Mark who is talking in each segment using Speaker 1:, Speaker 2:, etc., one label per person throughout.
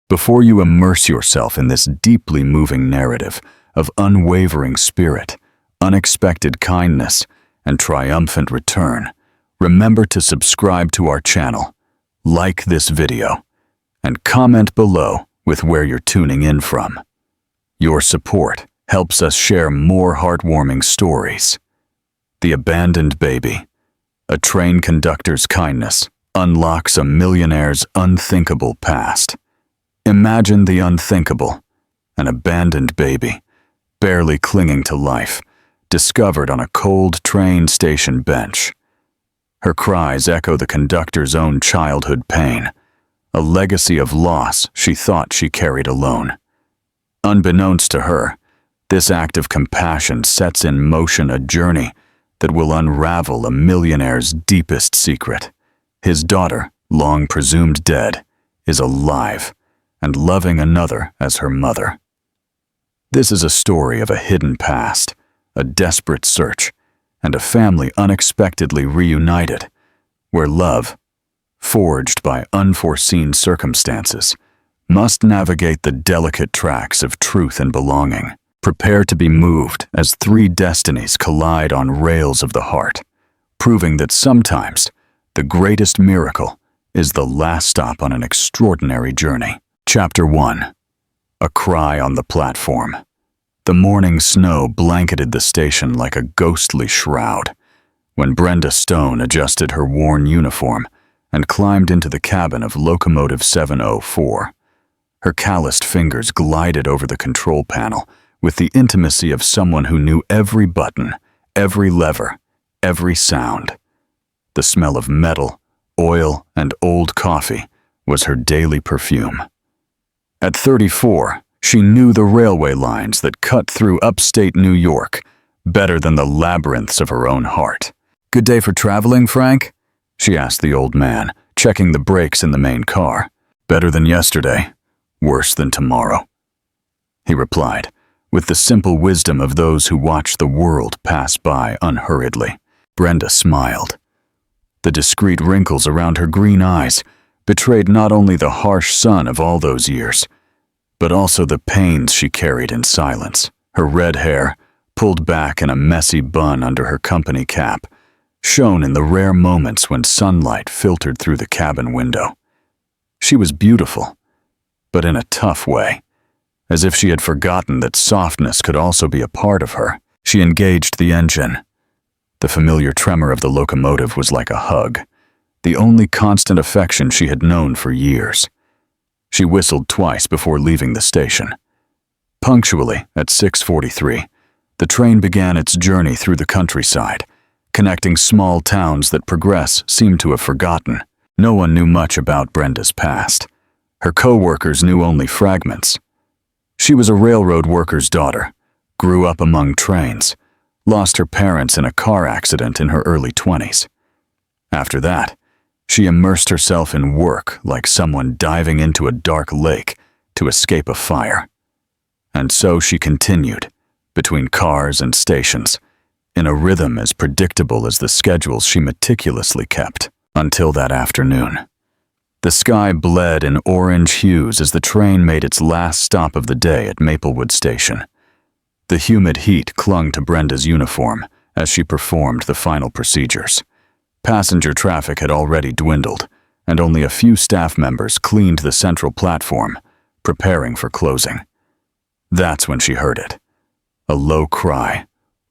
Speaker 1: Before you immerse yourself in this deeply moving narrative of unwavering spirit, unexpected kindness, and triumphant return, remember to subscribe to our channel, like this video, and comment below with where you're tuning in from. Your support helps us share more heartwarming stories. The Abandoned Baby. A train conductor's kindness unlocks a millionaire's unthinkable past. Imagine the unthinkable. An abandoned baby, barely clinging to life, discovered on a cold train station bench. Her cries echo the conductor's own childhood pain, a legacy of loss she thought she carried alone. Unbeknownst to her, this act of compassion sets in motion a journey that will unravel a millionaire's deepest secret. His daughter, long presumed dead, is alive and loving another as her mother. This is a story of a hidden past, a desperate search, and a family unexpectedly reunited, where love, forged by unforeseen circumstances, must navigate the delicate tracks of truth and belonging. Prepare to be moved as three destinies collide on rails of the heart, proving that sometimes the greatest miracle is the last stop on an extraordinary journey. Chapter 1. A Cry on the Platform. The morning snow blanketed the station like a ghostly shroud when Brenda Stone adjusted her worn uniform and climbed into the cabin of Locomotive 704. Her calloused fingers glided over the control panel with the intimacy of someone who knew every button, every lever, every sound. The smell of metal, oil, and old coffee was her daily perfume. At 34, she knew the railway lines that cut through upstate New York better than the labyrinths of her own heart. "Good day for traveling, Frank?" she asked the old man, checking the brakes in the main car. "Better than yesterday, worse than tomorrow," he replied, with the simple wisdom of those who watch the world pass by unhurriedly. Brenda smiled. The discreet wrinkles around her green eyes betrayed not only the harsh sun of all those years, but also the pains she carried in silence. Her red hair, pulled back in a messy bun under her company cap, shone in the rare moments when sunlight filtered through the cabin window. She was beautiful, but in a tough way. As if she had forgotten that softness could also be a part of her, she engaged the engine. The familiar tremor of the locomotive was like a hug, the only constant affection she had known for years. She whistled twice before leaving the station. Punctually at 6:43, the train began its journey through the countryside, connecting small towns that progress seemed to have forgotten. No one knew much about Brenda's past. Her co-workers knew only fragments. She was a railroad worker's daughter, grew up among trains, lost her parents in a car accident in her early 20s. After that, she immersed herself in work like someone diving into a dark lake to escape a fire. And so she continued, between cars and stations, in a rhythm as predictable as the schedules she meticulously kept, until that afternoon. The sky bled in orange hues as the train made its last stop of the day at Maplewood Station. The humid heat clung to Brenda's uniform as she performed the final procedures. Passenger traffic had already dwindled, and only a few staff members cleaned the central platform, preparing for closing. That's when she heard it. A low cry,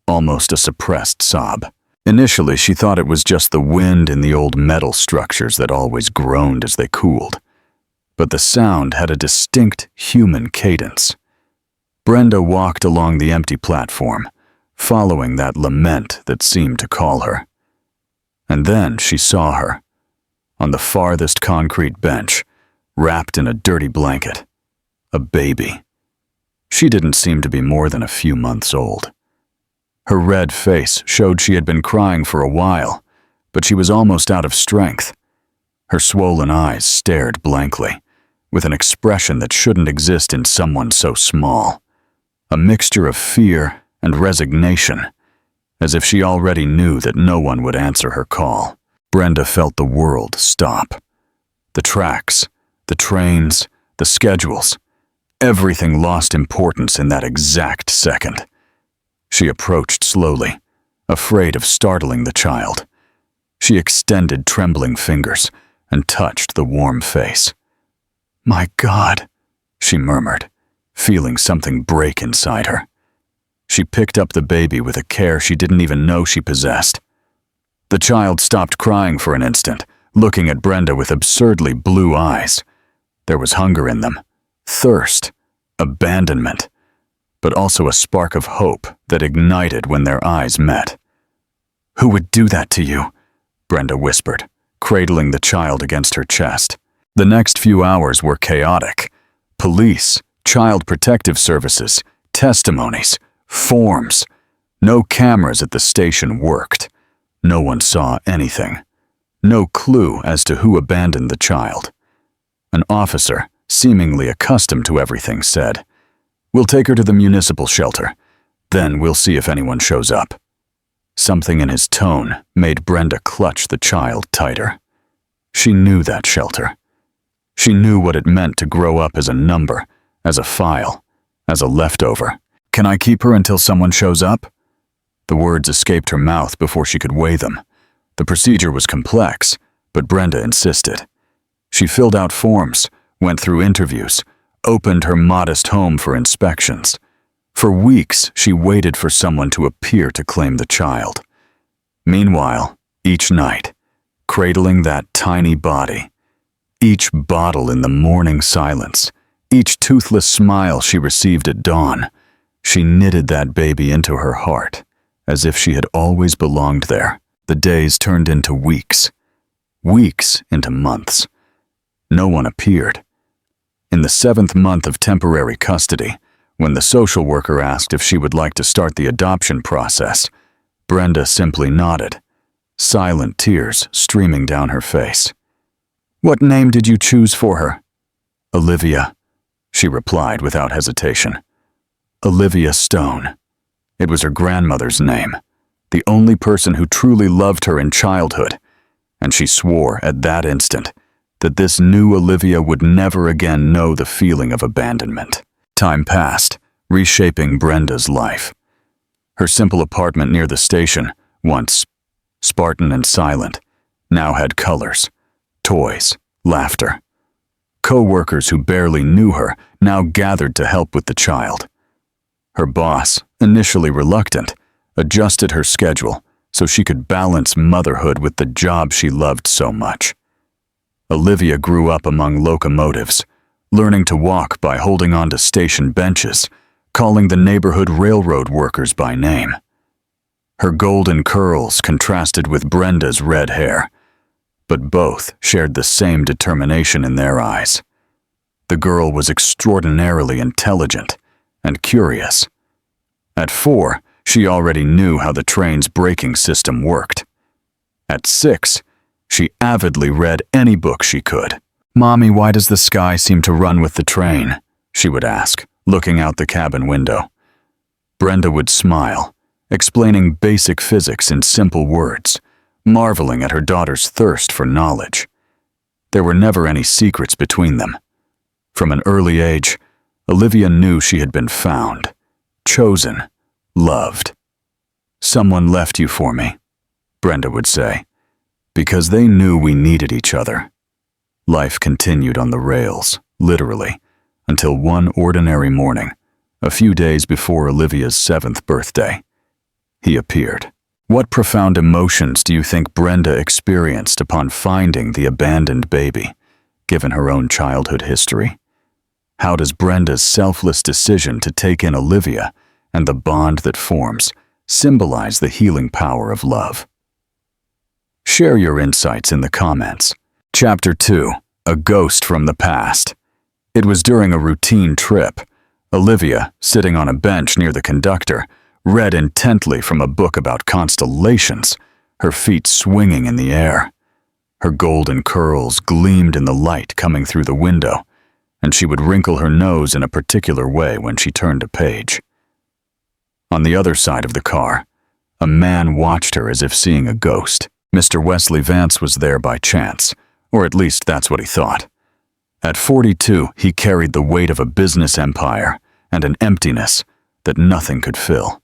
Speaker 1: almost a suppressed sob. Initially, she thought it was just the wind in the old metal structures that always groaned as they cooled. But the sound had a distinct human cadence. Brenda walked along the empty platform, following that lament that seemed to call her. And then she saw her, on the farthest concrete bench, wrapped in a dirty blanket. A baby. She didn't seem to be more than a few months old. Her red face showed she had been crying for a while, but she was almost out of strength. Her swollen eyes stared blankly, with an expression that shouldn't exist in someone so small. A mixture of fear and resignation, as if she already knew that no one would answer her call. Brenda felt the world stop. The tracks, the trains, the schedules. Everything lost importance in that exact second. She approached slowly, afraid of startling the child. She extended trembling fingers and touched the warm face. "My God," she murmured, feeling something break inside her. She picked up the baby with a care she didn't even know she possessed. The child stopped crying for an instant, looking at Brenda with absurdly blue eyes. There was hunger in them, thirst, abandonment, but also a spark of hope that ignited when their eyes met. "Who would do that to you?" Brenda whispered, cradling the child against her chest. The next few hours were chaotic. Police, child protective services, testimonies, forms. No cameras at the station worked. No one saw anything. No clue as to who abandoned the child. An officer, seemingly accustomed to everything, said, "We'll take her to the municipal shelter. Then we'll see if anyone shows up." Something in his tone made Brenda clutch the child tighter. She knew that shelter. She knew what it meant to grow up as a number, as a file, as a leftover. "Can I keep her until someone shows up?" The words escaped her mouth before she could weigh them. The procedure was complex, but Brenda insisted. She filled out forms, went through interviews, opened her modest home for inspections. For weeks, she waited for someone to appear to claim the child. Meanwhile, each night, cradling that tiny body, each bottle in the morning silence, each toothless smile she received at dawn, she knitted that baby into her heart, as if she had always belonged there. The days turned into weeks, weeks into months. No one appeared. In the 7th month of temporary custody, when the social worker asked if she would like to start the adoption process, Brenda simply nodded, silent tears streaming down her face. "What name did you choose for her?" "Olivia," she replied without hesitation. Olivia Stone. It was her grandmother's name, the only person who truly loved her in childhood, and she swore at that instant that this new Olivia would never again know the feeling of abandonment. Time passed, reshaping Brenda's life. Her simple apartment near the station, once Spartan and silent, now had colors, toys, laughter. Co-workers who barely knew her now gathered to help with the child. Her boss, initially reluctant, adjusted her schedule so she could balance motherhood with the job she loved so much. Olivia grew up among locomotives, learning to walk by holding onto station benches, calling the neighborhood railroad workers by name. Her golden curls contrasted with Brenda's red hair, but both shared the same determination in their eyes. The girl was extraordinarily intelligent and curious. At 4, she already knew how the train's braking system worked. At 6, she avidly read any book she could. "Mommy, why does the sky seem to run with the train?" she would ask, looking out the cabin window. Brenda would smile, explaining basic physics in simple words, marveling at her daughter's thirst for knowledge. There were never any secrets between them. From an early age, Olivia knew she had been found, chosen, loved. "Someone left you for me," Brenda would say, "because they knew we needed each other." Life continued on the rails, literally, until one ordinary morning, a few days before Olivia's 7th birthday. He appeared. What profound emotions do you think Brenda experienced upon finding the abandoned baby, given her own childhood history? How does Brenda's selfless decision to take in Olivia and the bond that forms symbolize the healing power of love? Share your insights in the comments. Chapter 2. A Ghost from the Past. It was during a routine trip. Olivia, sitting on a bench near the conductor, read intently from a book about constellations, her feet swinging in the air. Her golden curls gleamed in the light coming through the window, and she would wrinkle her nose in a particular way when she turned a page. On the other side of the car, a man watched her as if seeing a ghost. Mr. Wesley Vance was there by chance, or at least that's what he thought. At 42, he carried the weight of a business empire and an emptiness that nothing could fill.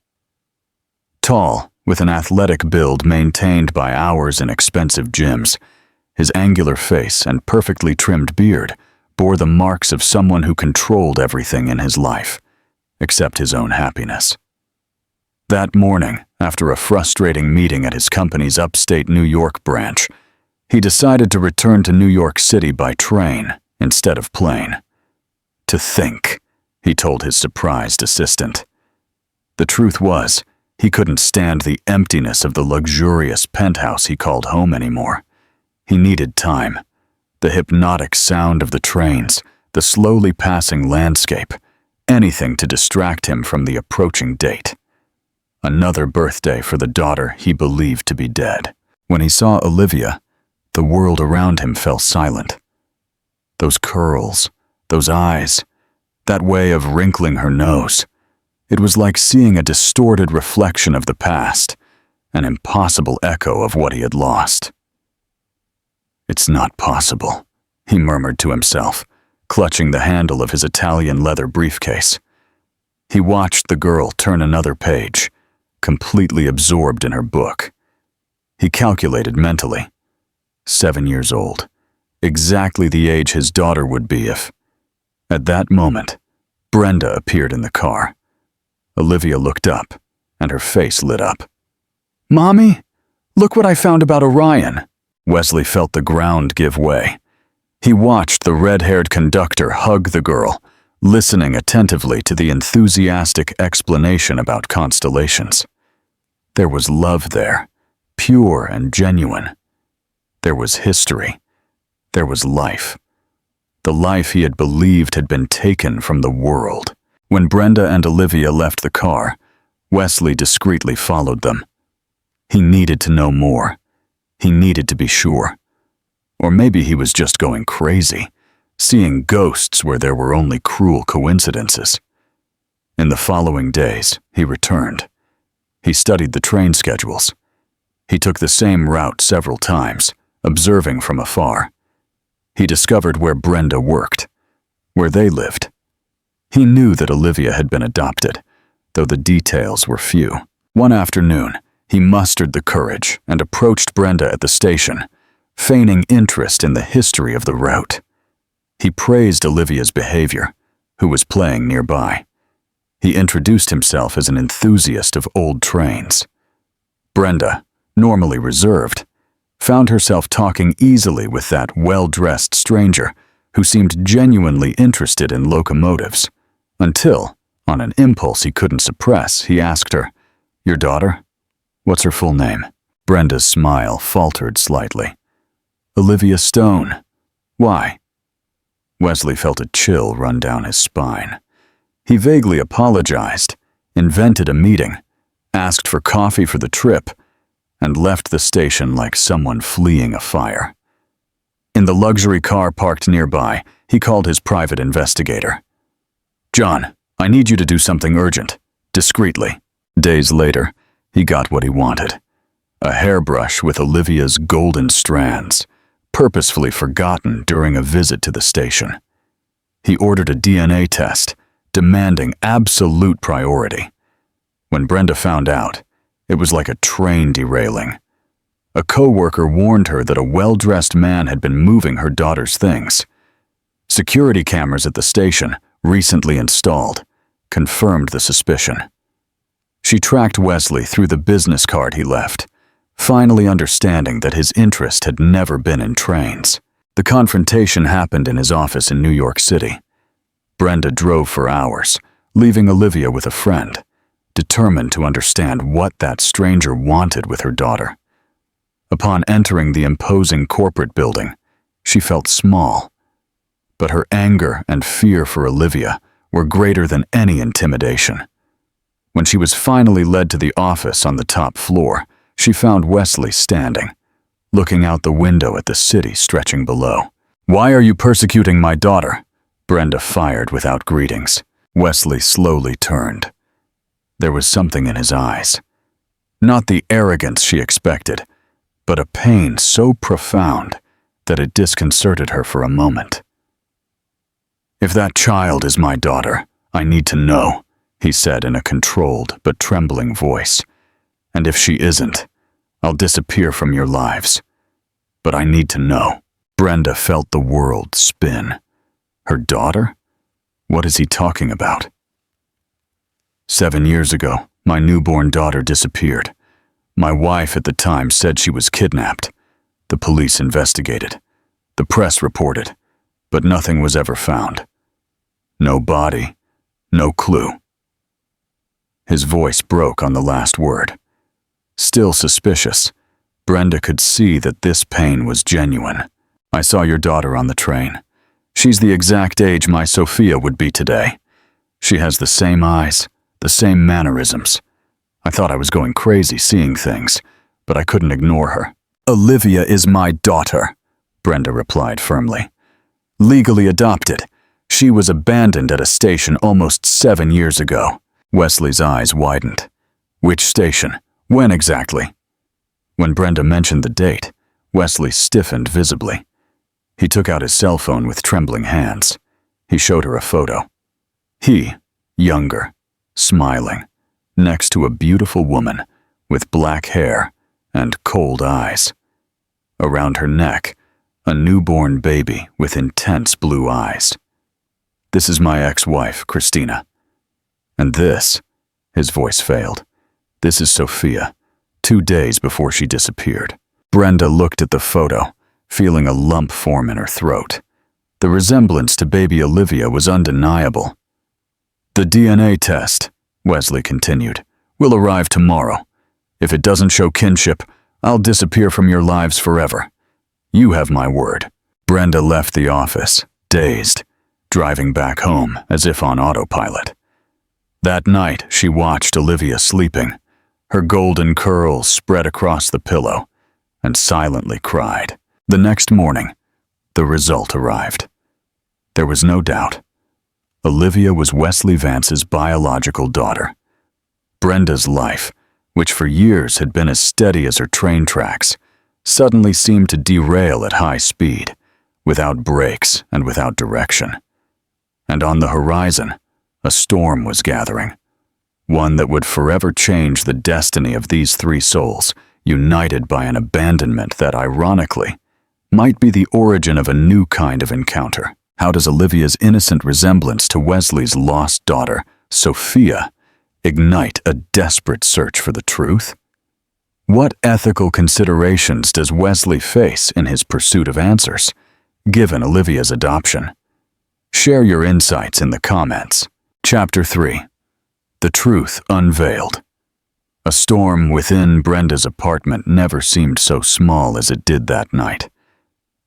Speaker 1: Tall, with an athletic build maintained by hours in expensive gyms, his angular face and perfectly trimmed beard bore the marks of someone who controlled everything in his life, except his own happiness. That morning, after a frustrating meeting at his company's upstate New York branch, he decided to return to New York City by train instead of plane. To think, he told his surprised assistant. The truth was, he couldn't stand the emptiness of the luxurious penthouse he called home anymore. He needed time, the hypnotic sound of the trains, the slowly passing landscape, anything to distract him from the approaching date. Another birthday for the daughter he believed to be dead. When he saw Olivia, the world around him fell silent. Those curls, those eyes, that way of wrinkling her nose. It was like seeing a distorted reflection of the past, an impossible echo of what he had lost. "It's not possible," he murmured to himself, clutching the handle of his Italian leather briefcase. He watched the girl turn another page, completely absorbed in her book. He calculated mentally. 7 years old, exactly the age his daughter would be if... At that moment, Brenda appeared in the car. Olivia looked up, and her face lit up. "Mommy, look what I found about Orion." Wesley felt the ground give way. He watched the red-haired conductor hug the girl, listening attentively to the enthusiastic explanation about constellations. There was love there, pure and genuine. There was history. There was life. The life he had believed had been taken from the world. When Brenda and Olivia left the car, Wesley discreetly followed them. He needed to know more. He needed to be sure. Or maybe he was just going crazy, seeing ghosts where there were only cruel coincidences. In the following days, he returned. He studied the train schedules. He took the same route several times, observing from afar. He discovered where Brenda worked, where they lived. He knew that Olivia had been adopted, though the details were few. One afternoon, he mustered the courage and approached Brenda at the station, feigning interest in the history of the route. He praised Olivia's behavior, who was playing nearby. He introduced himself as an enthusiast of old trains. Brenda, normally reserved, found herself talking easily with that well-dressed stranger who seemed genuinely interested in locomotives, until, on an impulse he couldn't suppress, he asked her, "Your daughter? What's her full name?" Brenda's smile faltered slightly. "Olivia Stone. Why?" Wesley felt a chill run down his spine. He vaguely apologized, invented a meeting, asked for coffee for the trip, and left the station like someone fleeing a fire. In the luxury car parked nearby, he called his private investigator. "John, I need you to do something urgent, discreetly." Days later, he got what he wanted. A hairbrush with Olivia's golden strands, purposefully forgotten during a visit to the station. He ordered a DNA test, demanding absolute priority. When Brenda found out, it was like a train derailing. A co-worker warned her that a well-dressed man had been moving her daughter's things. Security cameras at the station, recently installed, confirmed the suspicion. She tracked Wesley through the business card he left, finally understanding that his interest had never been in trains. The confrontation happened in his office in New York City. Brenda drove for hours, leaving Olivia with a friend, determined to understand what that stranger wanted with her daughter. Upon entering the imposing corporate building, she felt small, but her anger and fear for Olivia were greater than any intimidation. When she was finally led to the office on the top floor, she found Wesley standing, looking out the window at the city stretching below. "Why are you persecuting my daughter?" Brenda fired without greetings. Wesley slowly turned. There was something in his eyes. Not the arrogance she expected, but a pain so profound that it disconcerted her for a moment. "If that child is my daughter, I need to know," he said in a controlled but trembling voice. "And if she isn't, I'll disappear from your lives. But I need to know." Brenda felt the world spin. Her daughter? What is he talking about? 7 years ago, my newborn daughter disappeared. My wife at the time said she was kidnapped. The police investigated. The press reported, but nothing was ever found. No body, no clue. His voice broke on the last word. Still suspicious, Brenda could see that this pain was genuine. "I saw your daughter on the train. She's the exact age my Sophia would be today. She has the same eyes, the same mannerisms. I thought I was going crazy seeing things, but I couldn't ignore her." "Olivia is my daughter," Brenda replied firmly. "Legally adopted. She was abandoned at a station almost 7 years ago." Wesley's eyes widened. "Which station? When exactly?" When Brenda mentioned the date, Wesley stiffened visibly. He took out his cell phone with trembling hands. He showed her a photo. He, younger, smiling, next to a beautiful woman with black hair and cold eyes. Around her neck, a newborn baby with intense blue eyes. "This is my ex-wife, Christina. And this," his voice failed, "this is Sophia, 2 days before she disappeared." Brenda looked at the photo, feeling a lump form in her throat. The resemblance to baby Olivia was undeniable. "The DNA test," Wesley continued, "will arrive tomorrow. If it doesn't show kinship, I'll disappear from your lives forever. You have my word." Brenda left the office, dazed, driving back home as if on autopilot. That night, she watched Olivia sleeping, her golden curls spread across the pillow, and silently cried. The next morning, the result arrived. There was no doubt. Olivia was Wesley Vance's biological daughter. Brenda's life, which for years had been as steady as her train tracks, suddenly seemed to derail at high speed, without brakes and without direction. And on the horizon, a storm was gathering, one that would forever change the destiny of these 3 souls, united by an abandonment that, ironically, might be the origin of a new kind of encounter. How does Olivia's innocent resemblance to Wesley's lost daughter, Sophia, ignite a desperate search for the truth? What ethical considerations does Wesley face in his pursuit of answers, given Olivia's adoption? Share your insights in the comments. Chapter 3. The Truth Unveiled. A storm within Brenda's apartment never seemed so small as it did that night.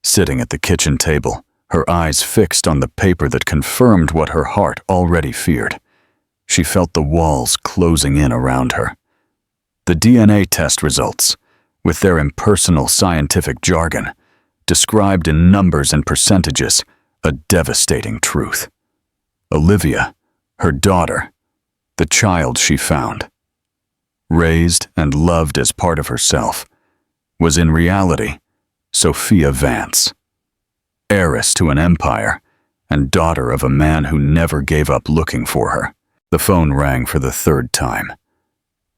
Speaker 1: Sitting at the kitchen table, her eyes fixed on the paper that confirmed what her heart already feared, she felt the walls closing in around her. The DNA test results, with their impersonal scientific jargon, described in numbers and percentages a devastating truth. Olivia, her daughter, the child she found, raised and loved as part of herself, was in reality Sophia Vance, heiress to an empire and daughter of a man who never gave up looking for her. The phone rang for the 3rd time.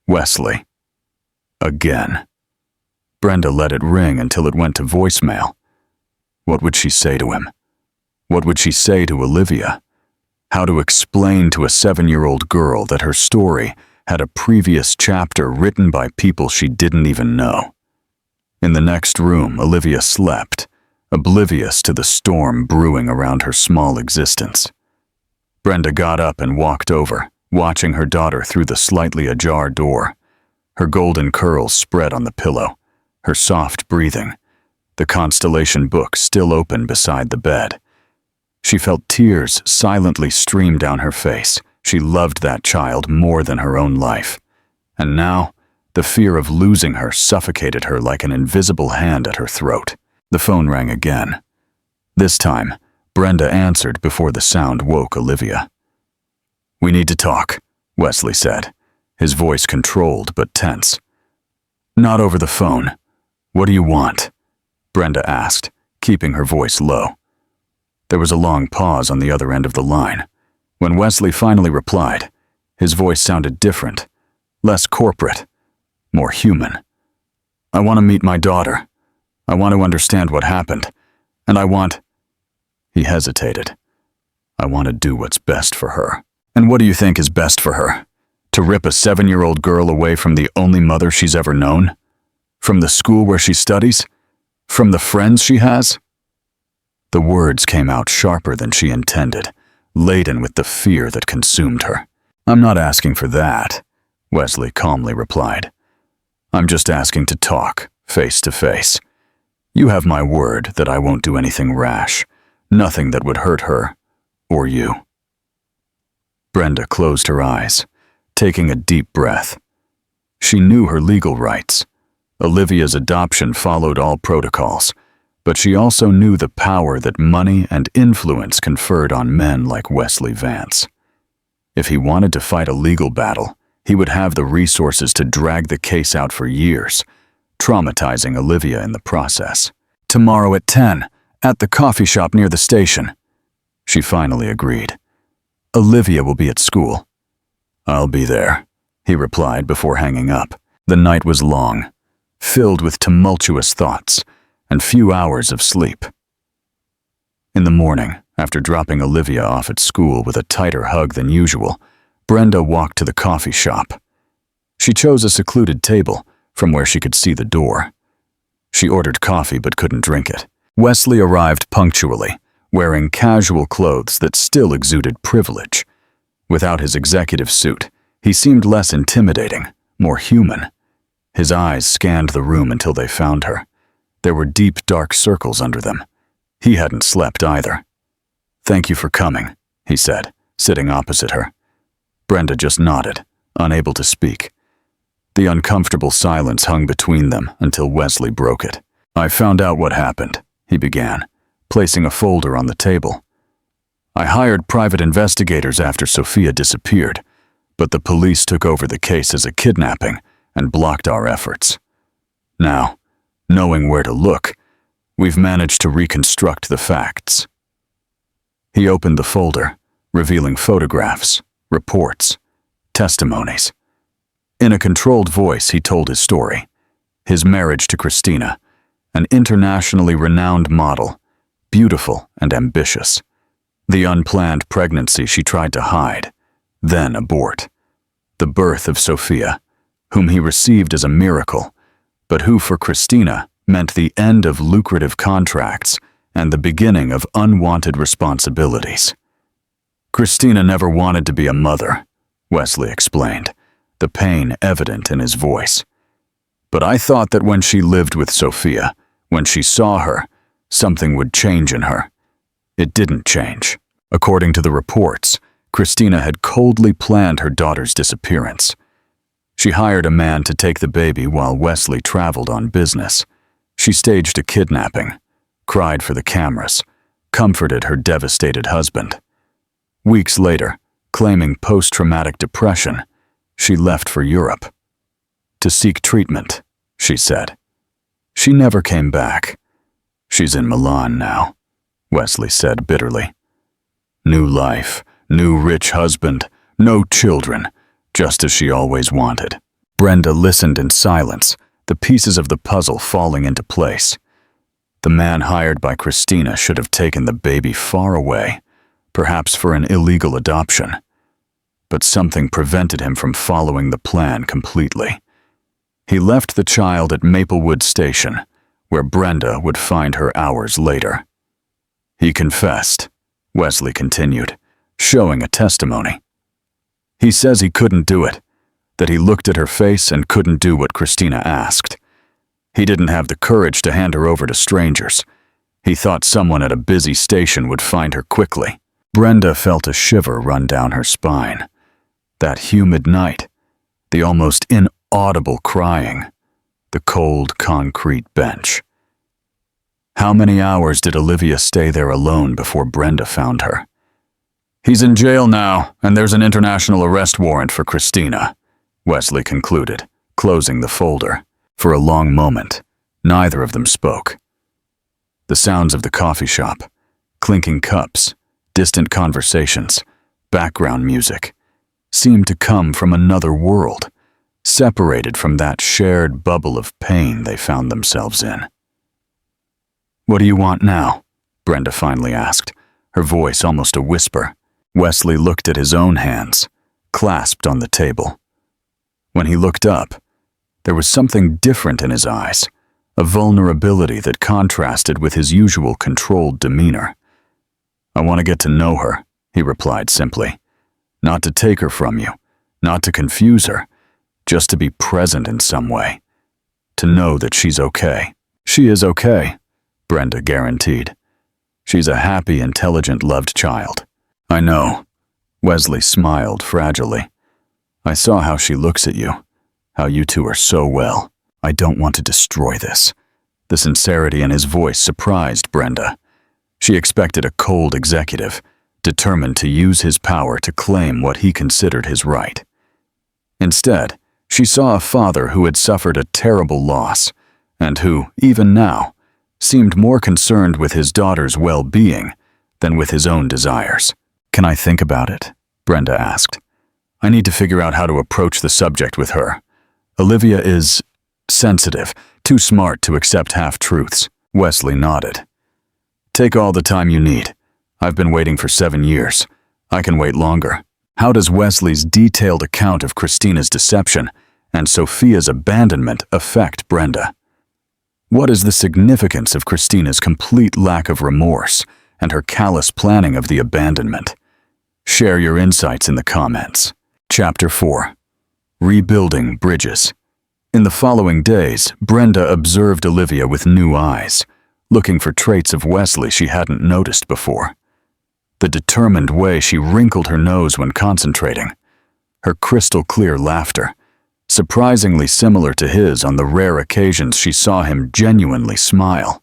Speaker 1: Wesley. Again. Brenda let it ring until it went to voicemail. What would she say to him? What would she say to Olivia? How to explain to a 7-year-old girl that her story had a previous chapter written by people she didn't even know? In the next room, Olivia slept, oblivious to the storm brewing around her small existence. Brenda got up and walked over, watching her daughter through the slightly ajar door. Her golden curls spread on the pillow, her soft breathing, the constellation book still open beside the bed. She felt tears silently stream down her face. She loved that child more than her own life. And now, the fear of losing her suffocated her like an invisible hand at her throat. The phone rang again. This time, Brenda answered before the sound woke Olivia. "We need to talk," Wesley said, his voice controlled but tense. "Not over the phone. What do you want?" Brenda asked, keeping her voice low. There was a long pause on the other end of the line. When Wesley finally replied, his voice sounded different, less corporate, more human. "I want to meet my daughter. I want to understand what happened. And I want—" He hesitated. "I want to do what's best for her." "And what do you think is best for her? To rip a 7-year-old girl away from the only mother she's ever known? From the school where she studies? From the friends she has?" The words came out sharper than she intended, laden with the fear that consumed her. "I'm not asking for that," Wesley calmly replied. "I'm just asking to talk, face to face. You have my word that I won't do anything rash, nothing that would hurt her, or you." Brenda closed her eyes, taking a deep breath. She knew her legal rights. Olivia's adoption followed all protocols, but she also knew the power that money and influence conferred on men like Wesley Vance. If he wanted to fight a legal battle, he would have the resources to drag the case out for years, traumatizing Olivia in the process. "Tomorrow at 10, at the coffee shop near the station," she finally agreed. "Olivia will be at school." "I'll be there," he replied before hanging up. The night was long, filled with tumultuous thoughts and few hours of sleep. In the morning, after dropping Olivia off at school with a tighter hug than usual, Brenda walked to the coffee shop. She chose a secluded table from where she could see the door. She ordered coffee but couldn't drink it. Wesley arrived punctually, wearing casual clothes that still exuded privilege. Without his executive suit, he seemed less intimidating, more human. His eyes scanned the room until they found her. There were deep, dark circles under them. He hadn't slept either. "Thank you for coming," he said, sitting opposite her. Brenda just nodded, unable to speak. The uncomfortable silence hung between them until Wesley broke it. "I found out what happened," he began, placing a folder on the table. "I hired private investigators after Sophia disappeared, but the police took over the case as a kidnapping and blocked our efforts. Now, knowing where to look, we've managed to reconstruct the facts." He opened the folder, revealing photographs, reports, testimonies. In a controlled voice, he told his story. His marriage to Christina, an internationally renowned model, beautiful and ambitious. The unplanned pregnancy she tried to hide, then abort. The birth of Sophia, whom he received as a miracle, but who for Christina meant the end of lucrative contracts and the beginning of unwanted responsibilities. "Christina never wanted to be a mother," Wesley explained, the pain evident in his voice. "But I thought that when she lived with Sophia, when she saw her, something would change in her. It didn't change." According to the reports, Christina had coldly planned her daughter's disappearance. She hired a man to take the baby while Wesley traveled on business. She staged a kidnapping, cried for the cameras, comforted her devastated husband. Weeks later, claiming post-traumatic depression, she left for Europe. "To seek treatment," she said. "She never came back. She's in Milan now," Wesley said bitterly. "New life, new rich husband, no children, just as she always wanted." Brenda listened in silence, the pieces of the puzzle falling into place. The man hired by Christina should have taken the baby far away, perhaps for an illegal adoption. But something prevented him from following the plan completely. He left the child at Maplewood Station, where Brenda would find her hours later. "He confessed," Wesley continued, showing a testimony. "He says he couldn't do it, that he looked at her face and couldn't do what Christina asked. He didn't have the courage to hand her over to strangers. He thought someone at a busy station would find her quickly." Brenda felt a shiver run down her spine. That humid night, the almost inaudible crying, the cold concrete bench. How many hours did Olivia stay there alone before Brenda found her? "He's in jail now, and there's an international arrest warrant for Christina," Wesley concluded, closing the folder. For a long moment, neither of them spoke. The sounds of the coffee shop, Clinking cups, distant conversations, background music seemed to come from another world, separated from that shared bubble of pain they found themselves in. "What do you want now?" Brenda finally asked, her voice almost a whisper. Wesley looked at his own hands, clasped on the table. When he looked up, there was something different in his eyes, a vulnerability that contrasted with his usual controlled demeanor. "I want to get to know her," he replied simply. "Not to take her from you, not to confuse her, just to be present in some way. To know that she's okay." "She is okay," Brenda guaranteed. "She's a happy, intelligent, loved child." "I know." Wesley smiled fragilely. "I saw how she looks at you, how you two are so well. I don't want to destroy this." The sincerity in his voice surprised Brenda. She expected a cold executive, determined to use his power to claim what he considered his right. Instead, she saw a father who had suffered a terrible loss, and who, even now, seemed more concerned with his daughter's well-being than with his own desires. "Can I think about it?" Brenda asked. "I need to figure out how to approach the subject with her. Olivia is sensitive, too smart to accept half-truths." Wesley nodded. "Take all the time you need. I've been waiting for 7 years. I can wait longer." How does Wesley's detailed account of Christina's deception and Sophia's abandonment affect Brenda? What is the significance of Christina's complete lack of remorse and her callous planning of the abandonment? Share your insights in the comments. Chapter 4. Rebuilding Bridges. In the following days, Brenda observed Olivia with new eyes, looking for traits of Wesley she hadn't noticed before. The determined way she wrinkled her nose when concentrating, her crystal-clear laughter, surprisingly similar to his on the rare occasions she saw him genuinely smile.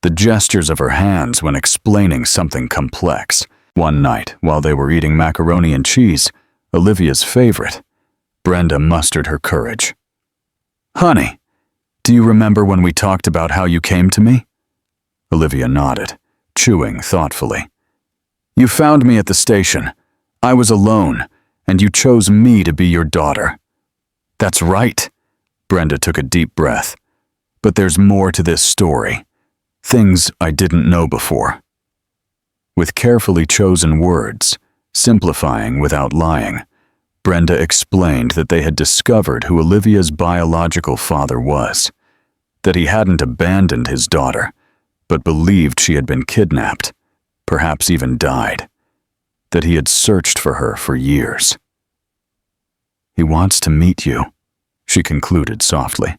Speaker 1: The gestures of her hands when explaining something complex. One night, while they were eating macaroni and cheese, Olivia's favorite, Brenda mustered her courage. "Honey, do you remember when we talked about how you came to me?" Olivia nodded, chewing thoughtfully. "You found me at the station. I was alone, and you chose me to be your daughter." "That's right." Brenda took a deep breath. "But there's more to this story. Things I didn't know before." With carefully chosen words, simplifying without lying, Brenda explained that they had discovered who Olivia's biological father was, that he hadn't abandoned his daughter, but believed she had been kidnapped, perhaps even died, that he had searched for her for years. "He wants to meet you," she concluded softly,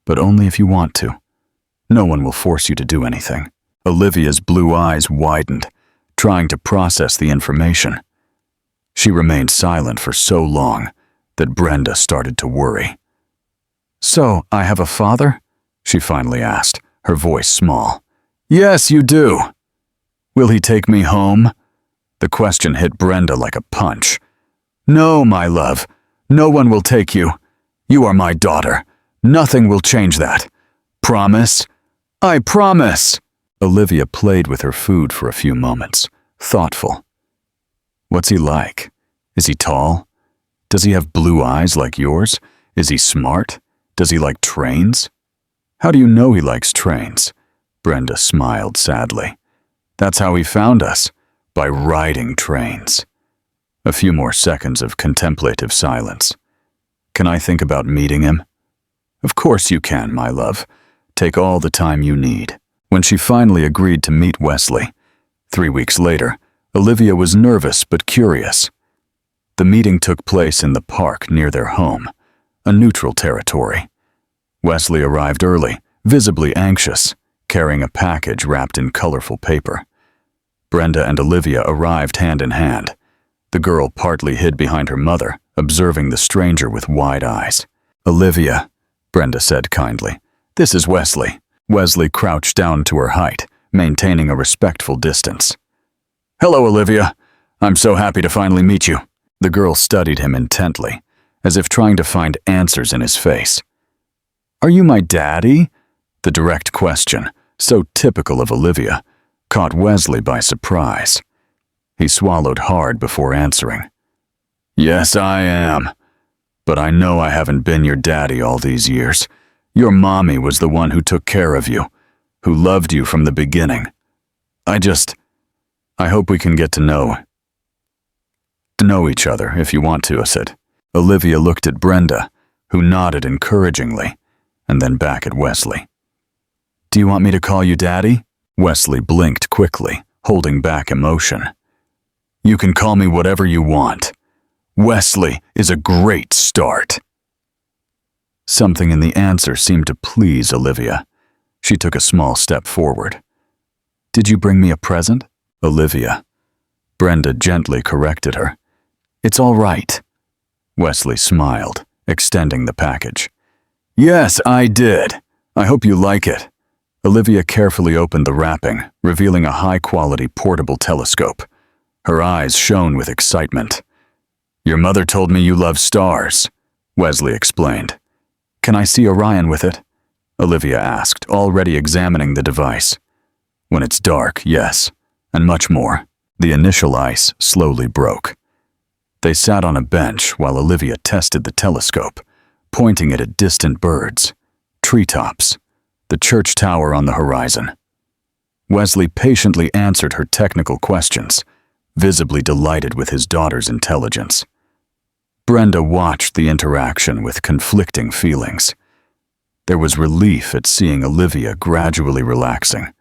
Speaker 1: "but only if you want to. No one will force you to do anything." Olivia's blue eyes widened, trying to process the information. She remained silent for so long that Brenda started to worry. "So, I have a father?" she finally asked, her voice small. "Yes, you do." "Will he take me home?" The question hit Brenda like a punch. "No, my love. No one will take you. You are my daughter. Nothing will change that. Promise?" "I promise." Olivia played with her food for a few moments, thoughtful. "What's he like? Is he tall? Does he have blue eyes like yours? Is he smart? Does he like trains?" "How do you know he likes trains?" Brenda smiled sadly. "That's how he found us, by riding trains." A few more seconds of contemplative silence. "Can I think about meeting him?" "Of course you can, my love. Take all the time you need." When she finally agreed to meet Wesley, 3 weeks later, Olivia was nervous but curious. The meeting took place in the park near their home, a neutral territory. Wesley arrived early, visibly anxious, carrying a package wrapped in colorful paper. Brenda and Olivia arrived hand in hand, the girl partly hid behind her mother, observing the stranger with wide eyes. "Olivia," Brenda said kindly, "this is Wesley." Wesley crouched down to her height, maintaining a respectful distance. "Hello, Olivia. I'm so happy to finally meet you." The girl studied him intently, as if trying to find answers in his face. "Are you my daddy?" The direct question, so typical of Olivia, caught Wesley by surprise. He swallowed hard before answering. "Yes, I am. But I know I haven't been your daddy all these years. Your mommy was the one who took care of you, who loved you from the beginning. I hope we can get to know each other if you want to," I said. Olivia looked at Brenda, who nodded encouragingly, and then back at Wesley. "Do you want me to call you Daddy?" Wesley blinked quickly, holding back emotion. "You can call me whatever you want. Wesley is a great start." Something in the answer seemed to please Olivia. She took a small step forward. "Did you bring me a present?" "Olivia." Brenda gently corrected her. "It's all right." Wesley smiled, extending the package. "Yes, I did. I hope you like it." Olivia carefully opened the wrapping, revealing a high-quality portable telescope. Her eyes shone with excitement. "Your mother told me you love stars," Wesley explained. "Can I see Orion with it?" Olivia asked, already examining the device. "When it's dark, yes, and much more." The initial ice slowly broke. They sat on a bench while Olivia tested the telescope, pointing it at distant birds, treetops, the church tower on the horizon. Wesley patiently answered her technical questions, visibly delighted with his daughter's intelligence. Brenda watched the interaction with conflicting feelings. There was relief at seeing Olivia gradually relaxing,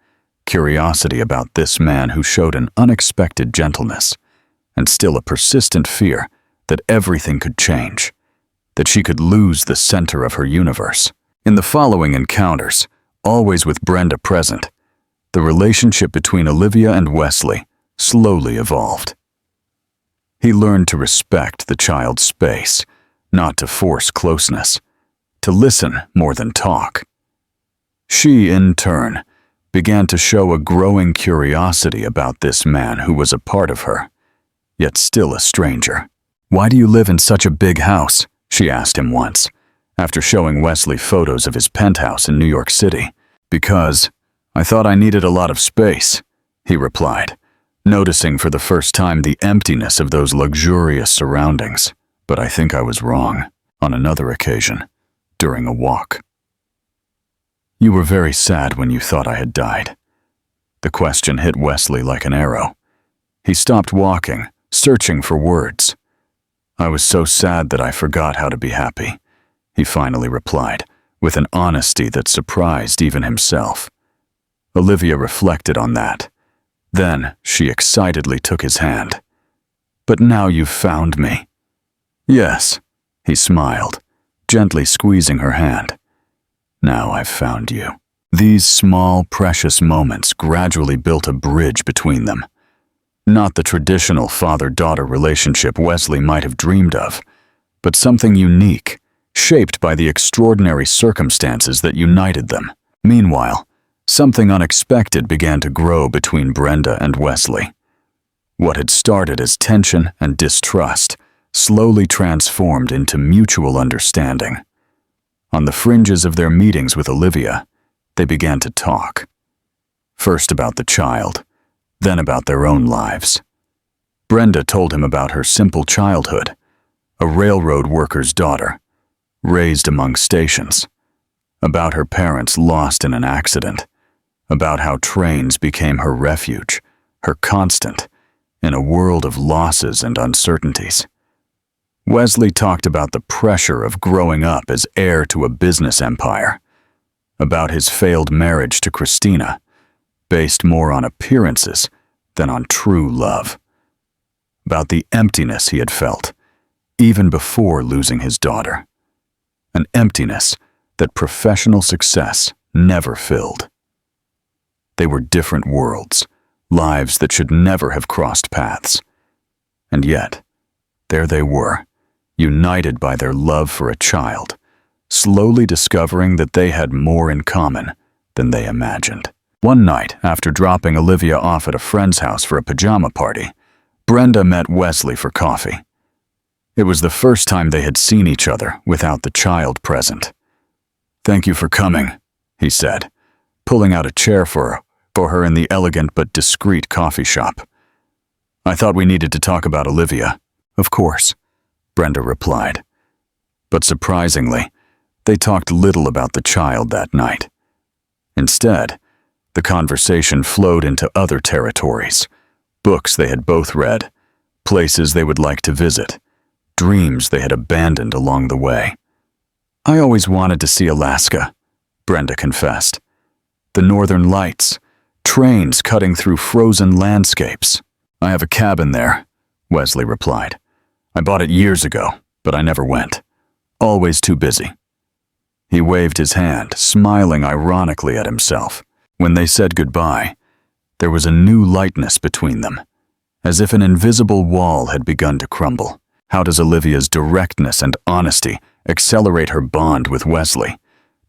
Speaker 1: curiosity about this man who showed an unexpected gentleness, and still a persistent fear that everything could change, that she could lose the center of her universe. In the following encounters, always with Brenda present, the relationship between Olivia and Wesley slowly evolved. He learned to respect the child's space, not to force closeness, to listen more than talk. She, in turn, began to show a growing curiosity about this man who was a part of her, yet still a stranger. "Why do you live in such a big house?" she asked him once, after showing Wesley photos of his penthouse in New York City. "Because I thought I needed a lot of space," he replied, noticing for the first time the emptiness of those luxurious surroundings. "But I think I was wrong." On another occasion, during a walk. "You were very sad when you thought I had died." The question hit Wesley like an arrow. He stopped walking, searching for words. "I was so sad that I forgot how to be happy," he finally replied, with an honesty that surprised even himself. Olivia reflected on that. Then she excitedly took his hand. "But now you've found me." "Yes," he smiled, gently squeezing her hand. "Now I've found you." These small, precious moments gradually built a bridge between them. Not the traditional father-daughter relationship Wesley might have dreamed of, but something unique, shaped by the extraordinary circumstances that united them. Meanwhile, something unexpected began to grow between Brenda and Wesley. What had started as tension and distrust slowly transformed into mutual understanding. On the fringes of their meetings with Olivia, they began to talk. First about the child, then about their own lives. Brenda told him about her simple childhood, a railroad worker's daughter, raised among stations, about her parents lost in an accident, about how trains became her refuge, her constant, in a world of losses and uncertainties. Wesley talked about the pressure of growing up as heir to a business empire, about his failed marriage to Christina, based more on appearances than on true love, about the emptiness he had felt, even before losing his daughter, an emptiness that professional success never filled. They were different worlds, lives that should never have crossed paths. And yet, there they were, united by their love for a child, slowly discovering that they had more in common than they imagined. One night, after dropping Olivia off at a friend's house for a pajama party, Brenda met Wesley for coffee. It was the first time they had seen each other without the child present. "Thank you for coming," he said, pulling out a chair for her for her in the elegant but discreet coffee shop. "I thought we needed to talk about Olivia." "Of course," Brenda replied. But surprisingly, they talked little about the child that night. Instead, the conversation flowed into other territories, books they had both read, places they would like to visit, dreams they had abandoned along the way. "I always wanted to see Alaska," Brenda confessed. "The northern lights, trains cutting through frozen landscapes." "I have a cabin there," Wesley replied. "I bought it years ago, but I never went. Always too busy." He waved his hand, smiling ironically at himself. When they said goodbye, there was a new lightness between them, as if an invisible wall had begun to crumble. How does Olivia's directness and honesty accelerate her bond with Wesley,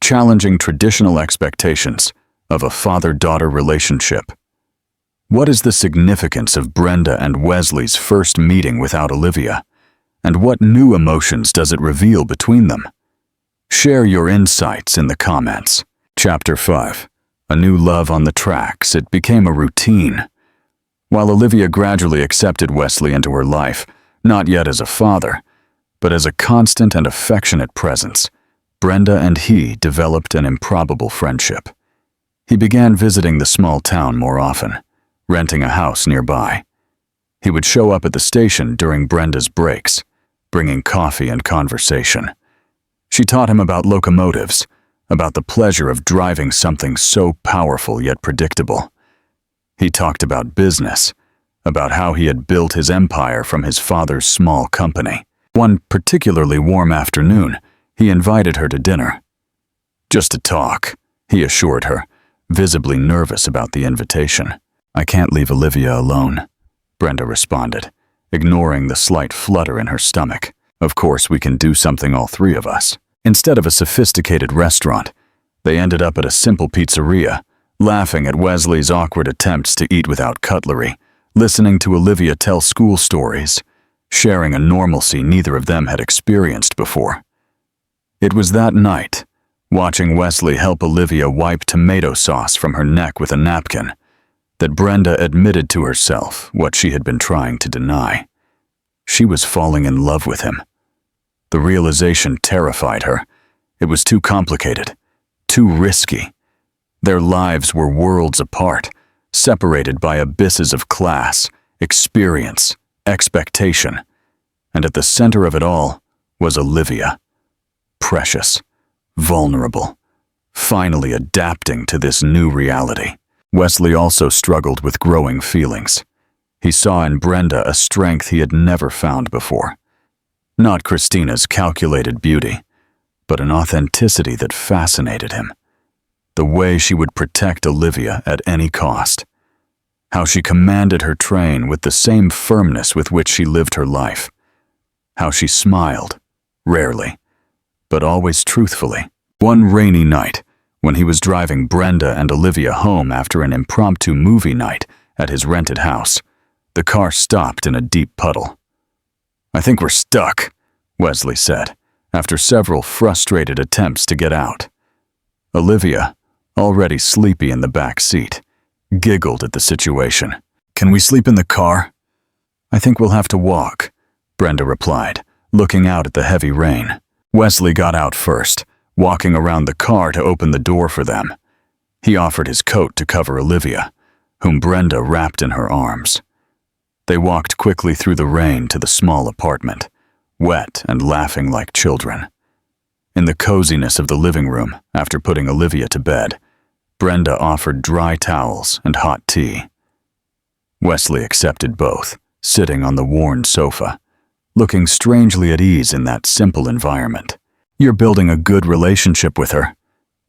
Speaker 1: challenging traditional expectations of a father-daughter relationship? What is the significance of Brenda and Wesley's first meeting without Olivia, and what new emotions does it reveal between them? Share your insights in the comments. Chapter 5. A new love on the tracks. It became a routine. While Olivia gradually accepted Wesley into her life, not yet as a father, but as a constant and affectionate presence, Brenda and he developed an improbable friendship. He began visiting the small town more often, renting a house nearby. He would show up at the station during Brenda's breaks, bringing coffee and conversation. She taught him about locomotives, about the pleasure of driving something so powerful yet predictable. He talked about business, about how he had built his empire from his father's small company. One particularly warm afternoon, he invited her to dinner. "Just to talk," he assured her, visibly nervous about the invitation. "I can't leave Olivia alone," Brenda responded, ignoring the slight flutter in her stomach. "Of course, we can do something, all three of us." Instead of a sophisticated restaurant, they ended up at a simple pizzeria, laughing at Wesley's awkward attempts to eat without cutlery, listening to Olivia tell school stories, sharing a normalcy neither of them had experienced before. It was that night, watching Wesley help Olivia wipe tomato sauce from her neck with a napkin, that Brenda admitted to herself what she had been trying to deny. She was falling in love with him. The realization terrified her. It was too complicated, too risky. Their lives were worlds apart, separated by abysses of class, experience, expectation. And at the center of it all was Olivia. Precious, vulnerable, finally adapting to this new reality. Wesley also struggled with growing feelings. He saw in Brenda a strength he had never found before. Not Christina's calculated beauty, but an authenticity that fascinated him. The way she would protect Olivia at any cost. How she commanded her train with the same firmness with which she lived her life. How she smiled, rarely, but always truthfully. One rainy night, when he was driving Brenda and Olivia home after an impromptu movie night at his rented house, the car stopped in a deep puddle. "I think we're stuck," Wesley said, after several frustrated attempts to get out. Olivia, already sleepy in the back seat, giggled at the situation. "Can we sleep in the car?" "I think we'll have to walk," Brenda replied, looking out at the heavy rain. Wesley got out first, walking around the car to open the door for them. He offered his coat to cover Olivia, whom Brenda wrapped in her arms. They walked quickly through the rain to the small apartment, wet and laughing like children. In the coziness of the living room, after putting Olivia to bed, Brenda offered dry towels and hot tea. Wesley accepted both, sitting on the worn sofa, looking strangely at ease in that simple environment. "You're building a good relationship with her,"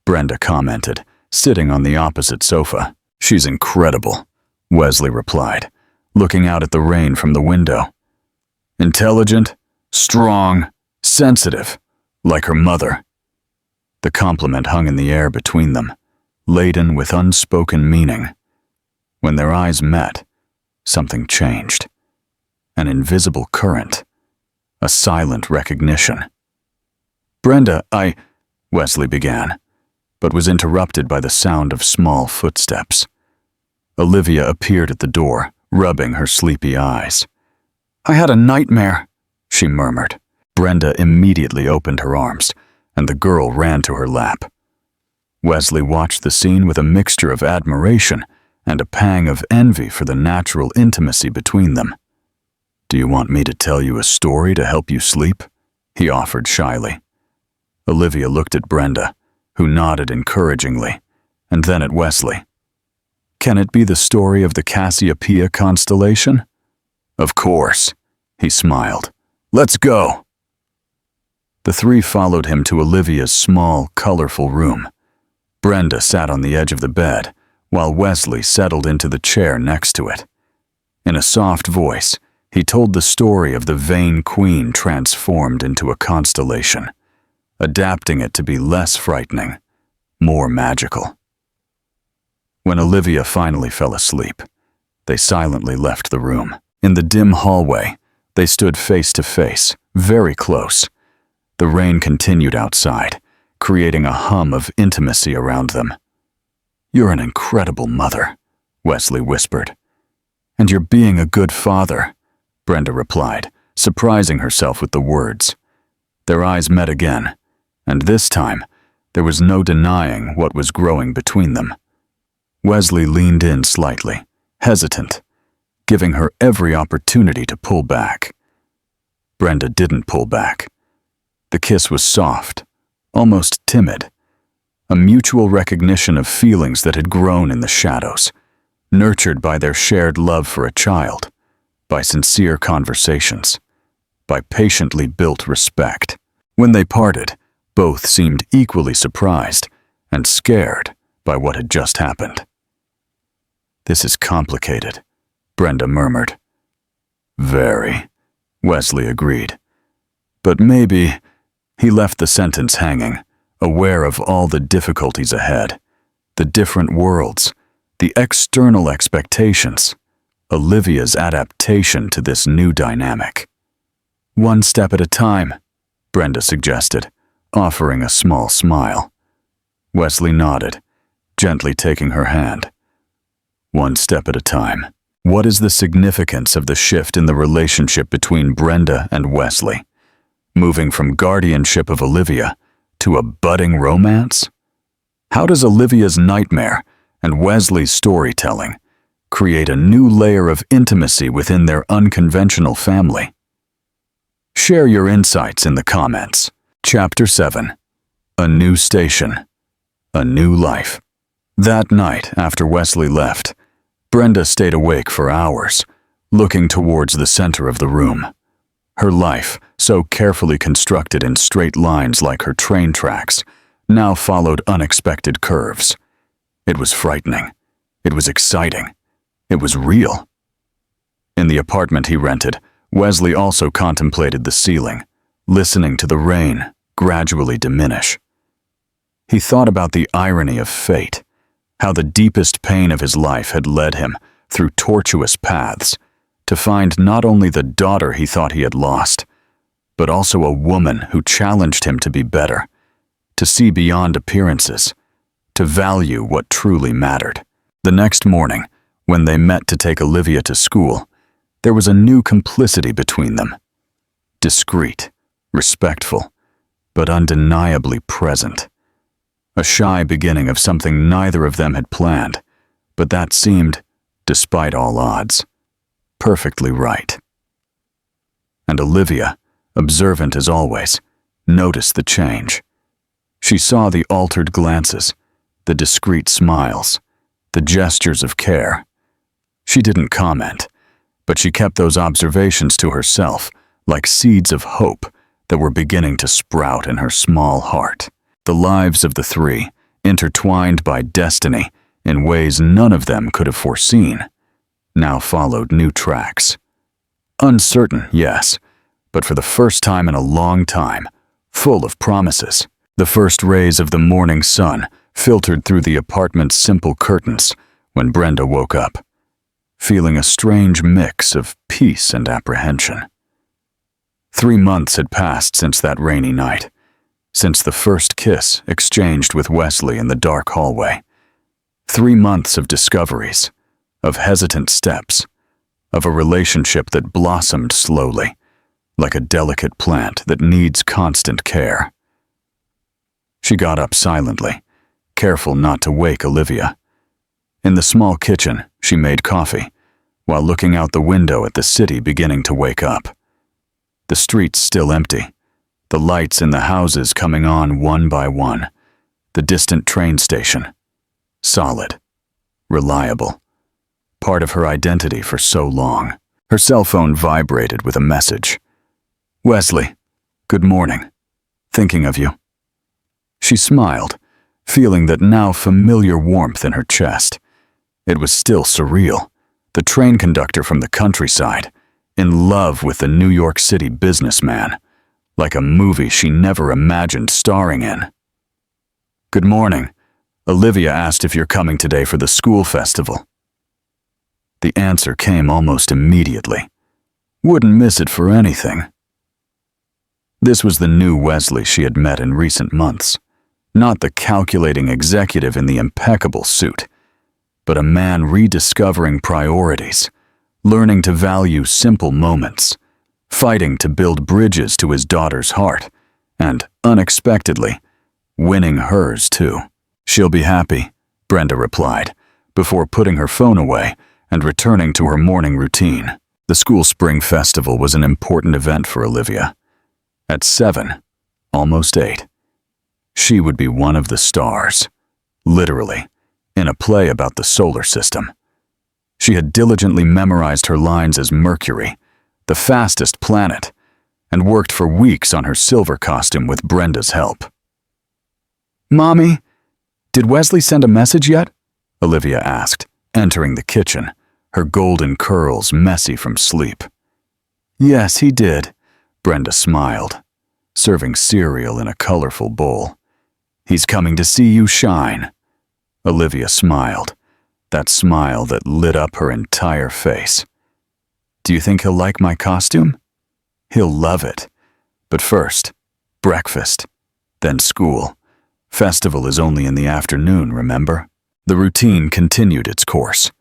Speaker 1: Brenda commented, sitting on the opposite sofa. "She's incredible," Wesley replied, looking out at the rain from the window. "Intelligent, strong, sensitive, like her mother." The compliment hung in the air between them, laden with unspoken meaning. When their eyes met, something changed. An invisible current, a silent recognition. "Brenda, Wesley began, but was interrupted by the sound of small footsteps. Olivia appeared at the door, rubbing her sleepy eyes. "I had a nightmare," she murmured. Brenda immediately opened her arms, and the girl ran to her lap. Wesley watched the scene with a mixture of admiration and a pang of envy for the natural intimacy between them. "Do you want me to tell you a story to help you sleep?" he offered shyly. Olivia looked at Brenda, who nodded encouragingly, and then at Wesley. "Can it be the story of the Cassiopeia constellation?" "Of course," he smiled. "Let's go." The three followed him to Olivia's small, colorful room. Brenda sat on the edge of the bed, while Wesley settled into the chair next to it. In a soft voice, he told the story of the vain queen transformed into a constellation, adapting it to be less frightening, more magical. When Olivia finally fell asleep, they silently left the room. In the dim hallway, they stood face to face, very close. The rain continued outside, creating a hum of intimacy around them. "You're an incredible mother," Wesley whispered. "And you're being a good father," Brenda replied, surprising herself with the words. Their eyes met again, and this time, there was no denying what was growing between them. Wesley leaned in slightly, hesitant, giving her every opportunity to pull back. Brenda didn't pull back. The kiss was soft, almost timid, a mutual recognition of feelings that had grown in the shadows, nurtured by their shared love for a child, by sincere conversations, by patiently built respect. When they parted, both seemed equally surprised and scared by what had just happened. "This is complicated," Brenda murmured. "Very," Wesley agreed. "But maybe," he left the sentence hanging, aware of all the difficulties ahead, the different worlds, the external expectations, Olivia's adaptation to this new dynamic. "One step at a time," Brenda suggested, offering a small smile. Wesley nodded, gently taking her hand. "One step at a time." What is the significance of the shift in the relationship between Brenda and Wesley? Moving from guardianship of Olivia to a budding romance? How does Olivia's nightmare and Wesley's storytelling create a new layer of intimacy within their unconventional family? Share your insights in the comments. Chapter 7. A New Station. A New Life. That night, after Wesley left, Brenda stayed awake for hours, looking towards the center of the room. Her life, so carefully constructed in straight lines like her train tracks, now followed unexpected curves. It was frightening. It was exciting. It was real. In the apartment he rented, Wesley also contemplated the ceiling, listening to the rain gradually diminish. He thought about the irony of fate, how the deepest pain of his life had led him through tortuous paths to find not only the daughter he thought he had lost, but also a woman who challenged him to be better, to see beyond appearances, to value what truly mattered. The next morning, when they met to take Olivia to school, there was a new complicity between them. Discreet, respectful, but undeniably present. A shy beginning of something neither of them had planned, but that seemed, despite all odds, perfectly right. And Olivia, observant as always, noticed the change. She saw the altered glances, the discreet smiles, the gestures of care. She didn't comment, but she kept those observations to herself like seeds of hope that were beginning to sprout in her small heart. The lives of the three, intertwined by destiny in ways none of them could have foreseen, now followed new tracks. Uncertain, yes, but for the first time in a long time, full of promises. The first rays of the morning sun filtered through the apartment's simple curtains when Brenda woke up, feeling a strange mix of peace and apprehension. 3 months had passed since that rainy night, since the first kiss exchanged with Wesley in the dark hallway. 3 months of discoveries, of hesitant steps, of a relationship that blossomed slowly, like a delicate plant that needs constant care. She got up silently, careful not to wake Olivia. In the small kitchen, she made coffee, while looking out the window at the city beginning to wake up. The streets still empty, the lights in the houses coming on one by one, the distant train station. Solid, reliable, part of her identity for so long. Her cell phone vibrated with a message. "Wesley, good morning. Thinking of you." She smiled, feeling that now familiar warmth in her chest. It was still surreal. The train conductor from the countryside, in love with the New York City businessman, like a movie she never imagined starring in. "Good morning. Olivia asked if you're coming today for the school festival." The answer came almost immediately. Wouldn't miss it for anything. This was the new Wesley she had met in recent months. Not the calculating executive in the impeccable suit, but a man rediscovering priorities, learning to value simple moments, fighting to build bridges to his daughter's heart, and, unexpectedly, winning hers too. "She'll be happy," Brenda replied, before putting her phone away and returning to her morning routine. The school spring festival was an important event for Olivia. At 7, almost 8, she would be one of the stars, literally, in a play about the solar system. She had diligently memorized her lines as Mercury, the fastest planet, and worked for weeks on her silver costume with Brenda's help. "Mommy, did Wesley send a message yet?" Olivia asked, entering the kitchen, her golden curls messy from sleep. "Yes, he did," Brenda smiled, serving cereal in a colorful bowl. "He's coming to see you shine." Olivia smiled, that smile that lit up her entire face. "Do you think he'll like my costume?" "He'll love it. But first, breakfast, then school. Festival is only in the afternoon, remember?" The routine continued its course.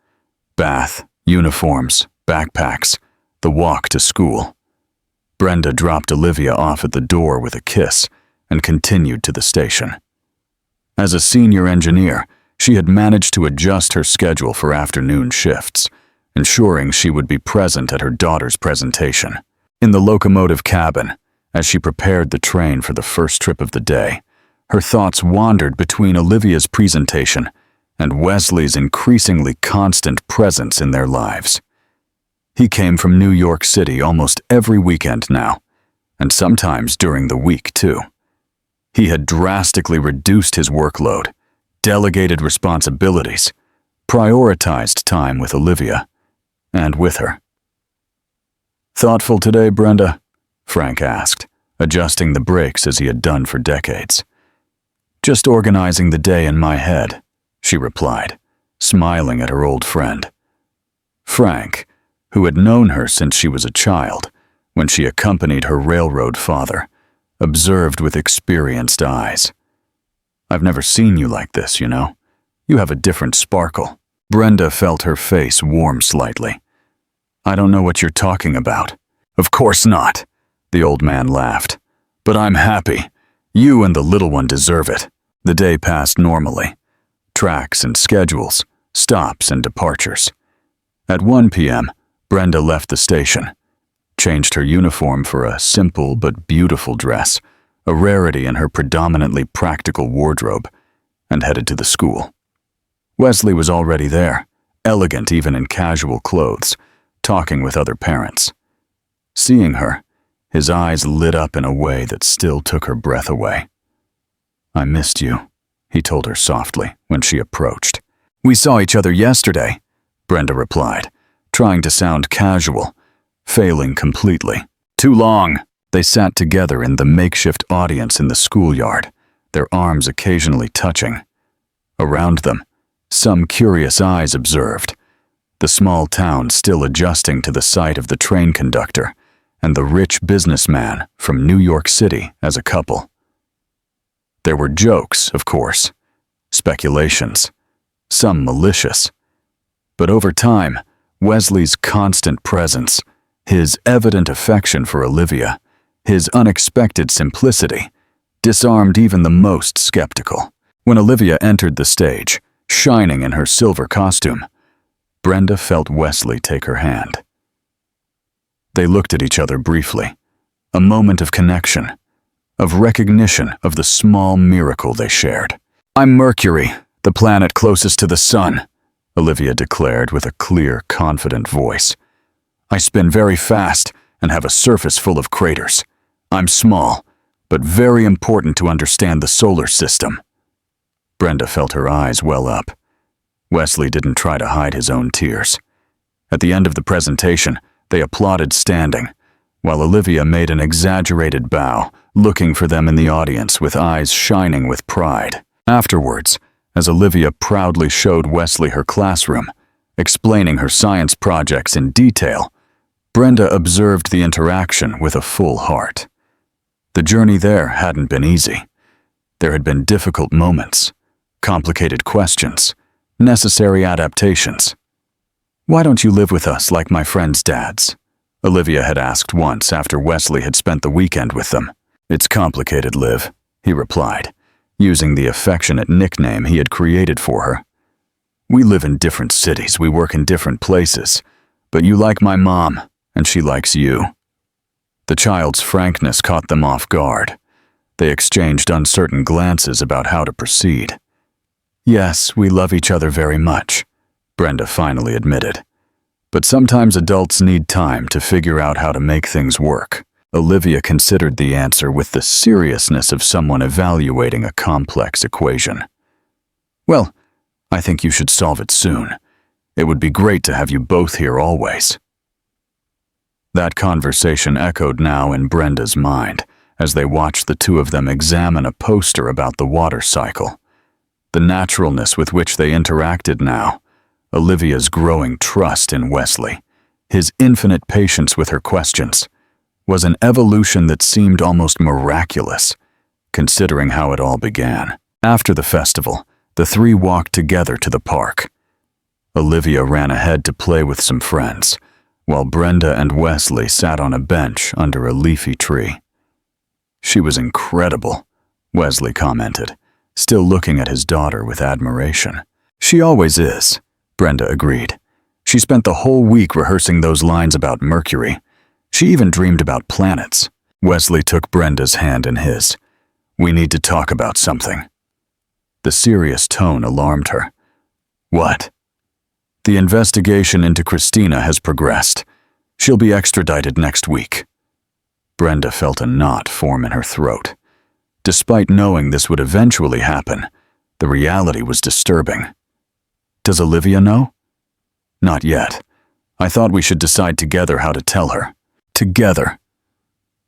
Speaker 1: Bath, uniforms, backpacks, the walk to school. Brenda dropped Olivia off at the door with a kiss and continued to the station. As a senior engineer, she had managed to adjust her schedule for afternoon shifts, ensuring she would be present at her daughter's presentation. In the locomotive cabin, as she prepared the train for the first trip of the day, her thoughts wandered between Olivia's presentation and Wesley's increasingly constant presence in their lives. He came from New York City almost every weekend now, and sometimes during the week too. He had drastically reduced his workload, delegated responsibilities, prioritized time with Olivia, and with her. "Thoughtful today, Brenda?" Frank asked, adjusting the brakes as he had done for decades. "Just organizing the day in my head," she replied, smiling at her old friend. Frank, who had known her since she was a child, when she accompanied her railroad father, observed with experienced eyes. "I've never seen you like this, you know. You have a different sparkle." Brenda felt her face warm slightly. "I don't know what you're talking about." "Of course not," the old man laughed. "But I'm happy. You and the little one deserve it." The day passed normally. Tracks and schedules, stops and departures. At 1 p.m., Brenda left the station, changed her uniform for a simple but beautiful dress, a rarity in her predominantly practical wardrobe, and headed to the school. Wesley was already there, elegant even in casual clothes, talking with other parents. Seeing her, his eyes lit up in a way that still took her breath away. "I missed you," he told her softly when she approached. "We saw each other yesterday," Brenda replied, trying to sound casual, failing completely. "Too long." They sat together in the makeshift audience in the schoolyard, their arms occasionally touching. Around them, some curious eyes observed, the small town still adjusting to the sight of the train conductor and the rich businessman from New York City as a couple. There were jokes, of course, speculations, some malicious, But over time, Wesley's constant presence, his evident affection for Olivia, his unexpected simplicity, disarmed even the most skeptical. When Olivia entered the stage, shining in her silver costume, Brenda felt Wesley take her hand. They looked at each other briefly, a moment of connection, of recognition of the small miracle they shared. "I'm Mercury, the planet closest to the sun," Olivia declared with a clear, confident voice. "I spin very fast and have a surface full of craters. I'm small, but very important to understand the solar system." Brenda felt her eyes well up. Wesley didn't try to hide his own tears. At the end of the presentation, they applauded standing, while Olivia made an exaggerated bow, looking for them in the audience with eyes shining with pride. Afterwards, as Olivia proudly showed Wesley her classroom, explaining her science projects in detail, Brenda observed the interaction with a full heart. The journey there hadn't been easy. There had been difficult moments, complicated questions, necessary adaptations. "Why don't you live with us like my friends' dads?" Olivia had asked once after Wesley had spent the weekend with them. "It's complicated, Liv," he replied, using the affectionate nickname he had created for her. "We live in different cities, we work in different places, but you like my mom, and she likes you." The child's frankness caught them off guard. They exchanged uncertain glances about how to proceed. "Yes, we love each other very much," Brenda finally admitted. "But sometimes adults need time to figure out how to make things work." Olivia considered the answer with the seriousness of someone evaluating a complex equation. "Well, I think you should solve it soon. It would be great to have you both here always." That conversation echoed now in Brenda's mind as they watched the two of them examine a poster about the water cycle. The naturalness with which they interacted now, Olivia's growing trust in Wesley, his infinite patience with her questions, was an evolution that seemed almost miraculous, considering how it all began. After the festival, the three walked together to the park. Olivia ran ahead to play with some friends, while Brenda and Wesley sat on a bench under a leafy tree. "She was incredible," Wesley commented, still looking at his daughter with admiration. "She always is," Brenda agreed. "She spent the whole week rehearsing those lines about Mercury. She even dreamed about planets." Wesley took Brenda's hand in his. "We need to talk about something." The serious tone alarmed her. "What?" "The investigation into Christina has progressed. She'll be extradited next week." Brenda felt a knot form in her throat. Despite knowing this would eventually happen, the reality was disturbing. "Does Olivia know?" "Not yet. I thought we should decide together how to tell her." Together.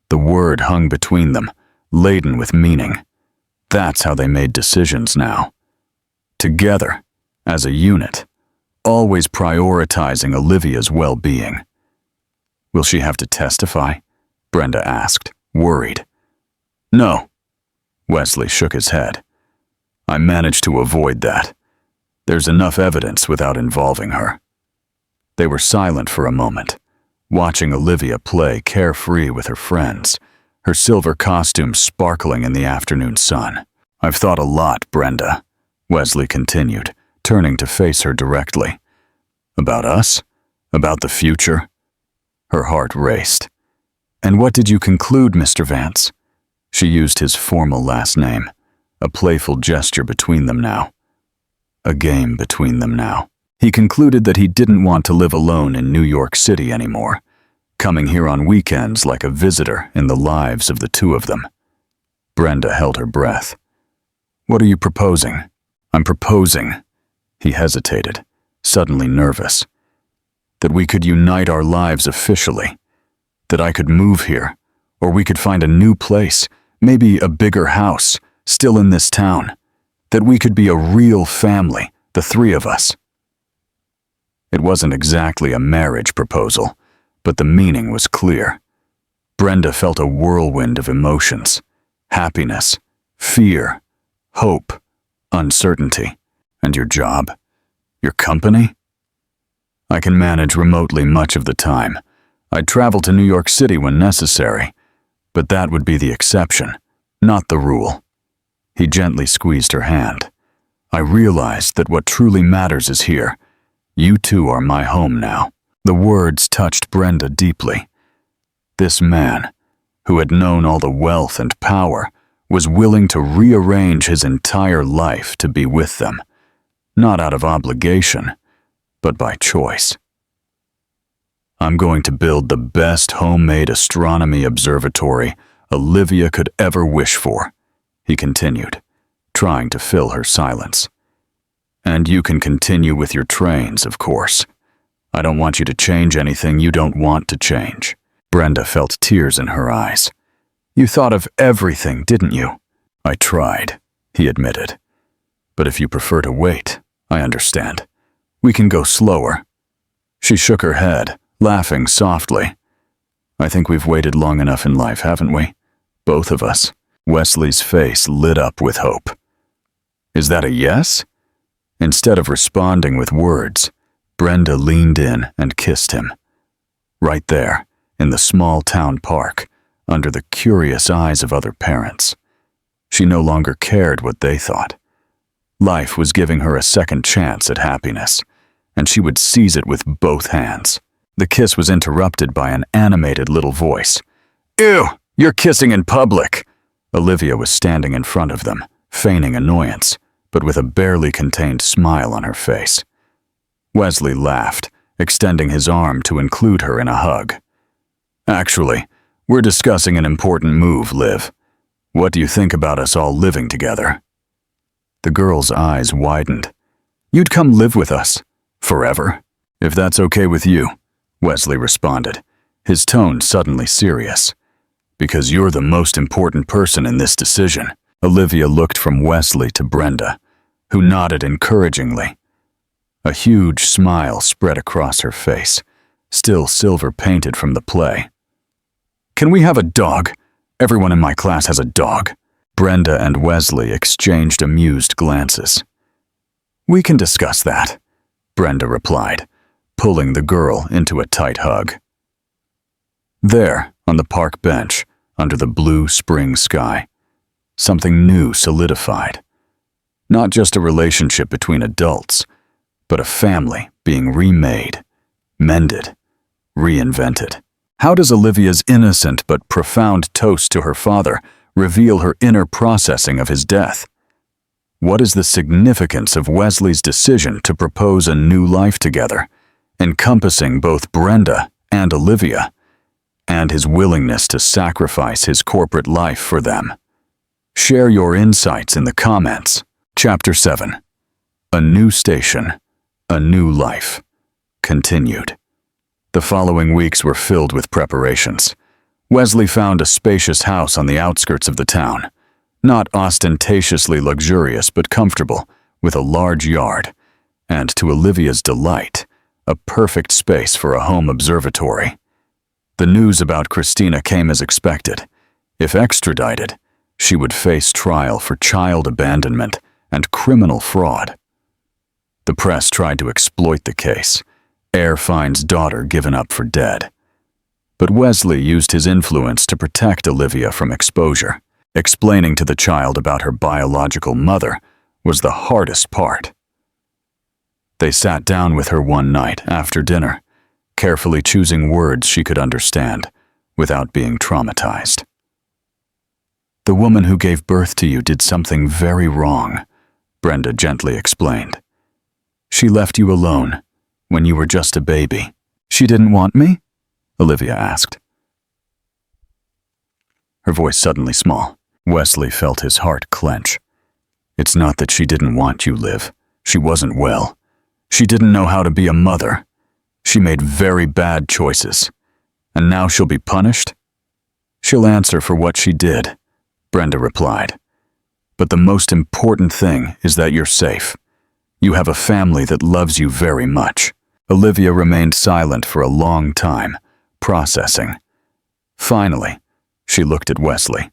Speaker 1: The word hung between them, laden with meaning. That's how they made decisions now. Together, as a unit, always prioritizing Olivia's well-being. "Will she have to testify?" Brenda asked, worried. "No." Wesley shook his head. "I managed to avoid that. There's enough evidence without involving her." They were silent for a moment, watching Olivia play carefree with her friends, her silver costume sparkling in the afternoon sun. "I've thought a lot, Brenda," Wesley continued, turning to face her directly. "About us? About the future?" Her heart raced. "And what did you conclude, Mr. Vance?" She used his formal last name, a playful gesture between them now. A game between them now. He concluded that he didn't want to live alone in New York City anymore, coming here on weekends like a visitor in the lives of the two of them. Brenda held her breath. "What are you proposing?" "I'm proposing," he hesitated, suddenly nervous, "that we could unite our lives officially, that I could move here, or we could find a new place, maybe a bigger house, still in this town, that we could be a real family, the three of us." It wasn't exactly a marriage proposal, but the meaning was clear. Brenda felt a whirlwind of emotions, happiness, fear, hope, uncertainty. "And your job? Your company?" I can manage remotely much of the time. I'd travel to New York City when necessary, but that would be the exception, not the rule. He gently squeezed her hand. I realized that what truly matters is here. You two are my home now. The words touched Brenda deeply. This man, who had known all the wealth and power, was willing to rearrange his entire life to be with them, not out of obligation, but by choice. I'm going to build the best homemade astronomy observatory Olivia could ever wish for, he continued, trying to fill her silence. And you can continue with your trains, of course. I don't want you to change anything you don't want to change. Brenda felt tears in her eyes. You thought of everything, didn't you? I tried, he admitted. But if you prefer to wait, I understand. We can go slower. She shook her head, laughing softly. I think we've waited long enough in life, haven't we? Both of us. Wesley's face lit up with hope. Is that a yes? Instead of responding with words, Brenda leaned in and kissed him. Right there, in the small town park, under the curious eyes of other parents. She no longer cared what they thought. Life was giving her a second chance at happiness, and she would seize it with both hands. The kiss was interrupted by an animated little voice. Ew, you're kissing in public! Olivia was standing in front of them, feigning annoyance, but with a barely contained smile on her face. Wesley laughed, extending his arm to include her in a hug. Actually, we're discussing an important move, Liv. What do you think about us all living together? The girl's eyes widened. You'd come live with us. Forever? If that's okay with you, Wesley responded, his tone suddenly serious. Because you're the most important person in this decision. Olivia looked from Wesley to Brenda, who nodded encouragingly. A huge smile spread across her face, still silver-painted from the play. Can we have a dog? Everyone in my class has a dog. Brenda and Wesley exchanged amused glances. We can discuss that, Brenda replied, pulling the girl into a tight hug. There, on the park bench, under the blue spring sky, something new solidified. Not just a relationship between adults, but a family being remade, mended, reinvented. How does Olivia's innocent but profound toast to her father reveal her inner processing of his death? What is the significance of Wesley's decision to propose a new life together, encompassing both Brenda and Olivia, and his willingness to sacrifice his corporate life for them? Share your insights in the comments. Chapter 7. A New Station, A New Life. Continued. The following weeks were filled with preparations. Wesley found a spacious house on the outskirts of the town, not ostentatiously luxurious but comfortable, with a large yard, and to Olivia's delight, a perfect space for a home observatory. The news about Christina came as expected. If extradited, she would face trial for child abandonment and criminal fraud. The press tried to exploit the case. Air Fine's daughter given up for dead. But Wesley used his influence to protect Olivia from exposure. Explaining to the child about her biological mother was the hardest part. They sat down with her one night after dinner, carefully choosing words she could understand without being traumatized. The woman who gave birth to you did something very wrong, Brenda gently explained. She left you alone when you were just a baby. She didn't want me? Olivia asked. Her voice suddenly small. Wesley felt his heart clench. It's not that she didn't want you, Liv. She wasn't well. She didn't know how to be a mother. She made very bad choices. And now she'll be punished? She'll answer for what she did, Brenda replied. But the most important thing is that you're safe. You have a family that loves you very much. Olivia remained silent for a long time, processing. Finally, she looked at Wesley.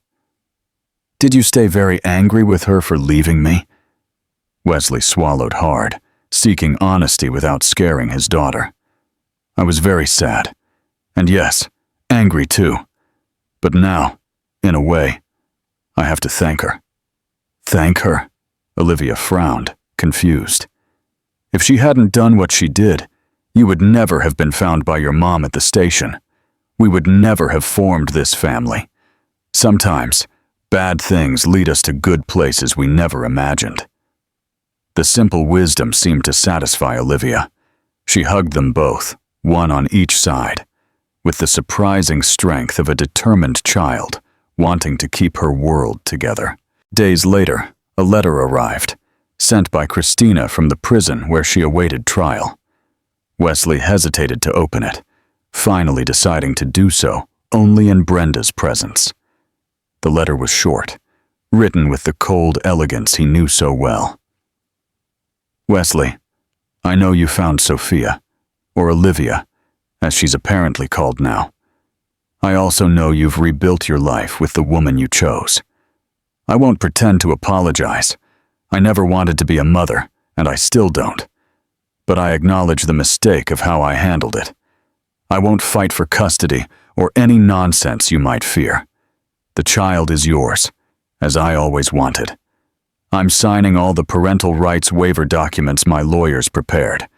Speaker 1: Did you stay very angry with her for leaving me? Wesley swallowed hard, seeking honesty without scaring his daughter. I was very sad. And yes, angry too. But now, in a way, I have to thank her. Thank her? Olivia frowned, confused. If she hadn't done what she did, you would never have been found by your mom at the station. We would never have formed this family. Sometimes, bad things lead us to good places we never imagined. The simple wisdom seemed to satisfy Olivia. She hugged them both, one on each side, with the surprising strength of a determined child wanting to keep her world together. Days later, a letter arrived, sent by Christina from the prison where she awaited trial. Wesley hesitated to open it, finally deciding to do so only in Brenda's presence. The letter was short, written with the cold elegance he knew so well. Wesley, I know you found Sophia, or Olivia, as she's apparently called now. I also know you've rebuilt your life with the woman you chose. I won't pretend to apologize. I never wanted to be a mother, and I still don't. But I acknowledge the mistake of how I handled it. I won't fight for custody or any nonsense you might fear. The child is yours, as I always wanted. I'm signing all the parental rights waiver documents my lawyers prepared.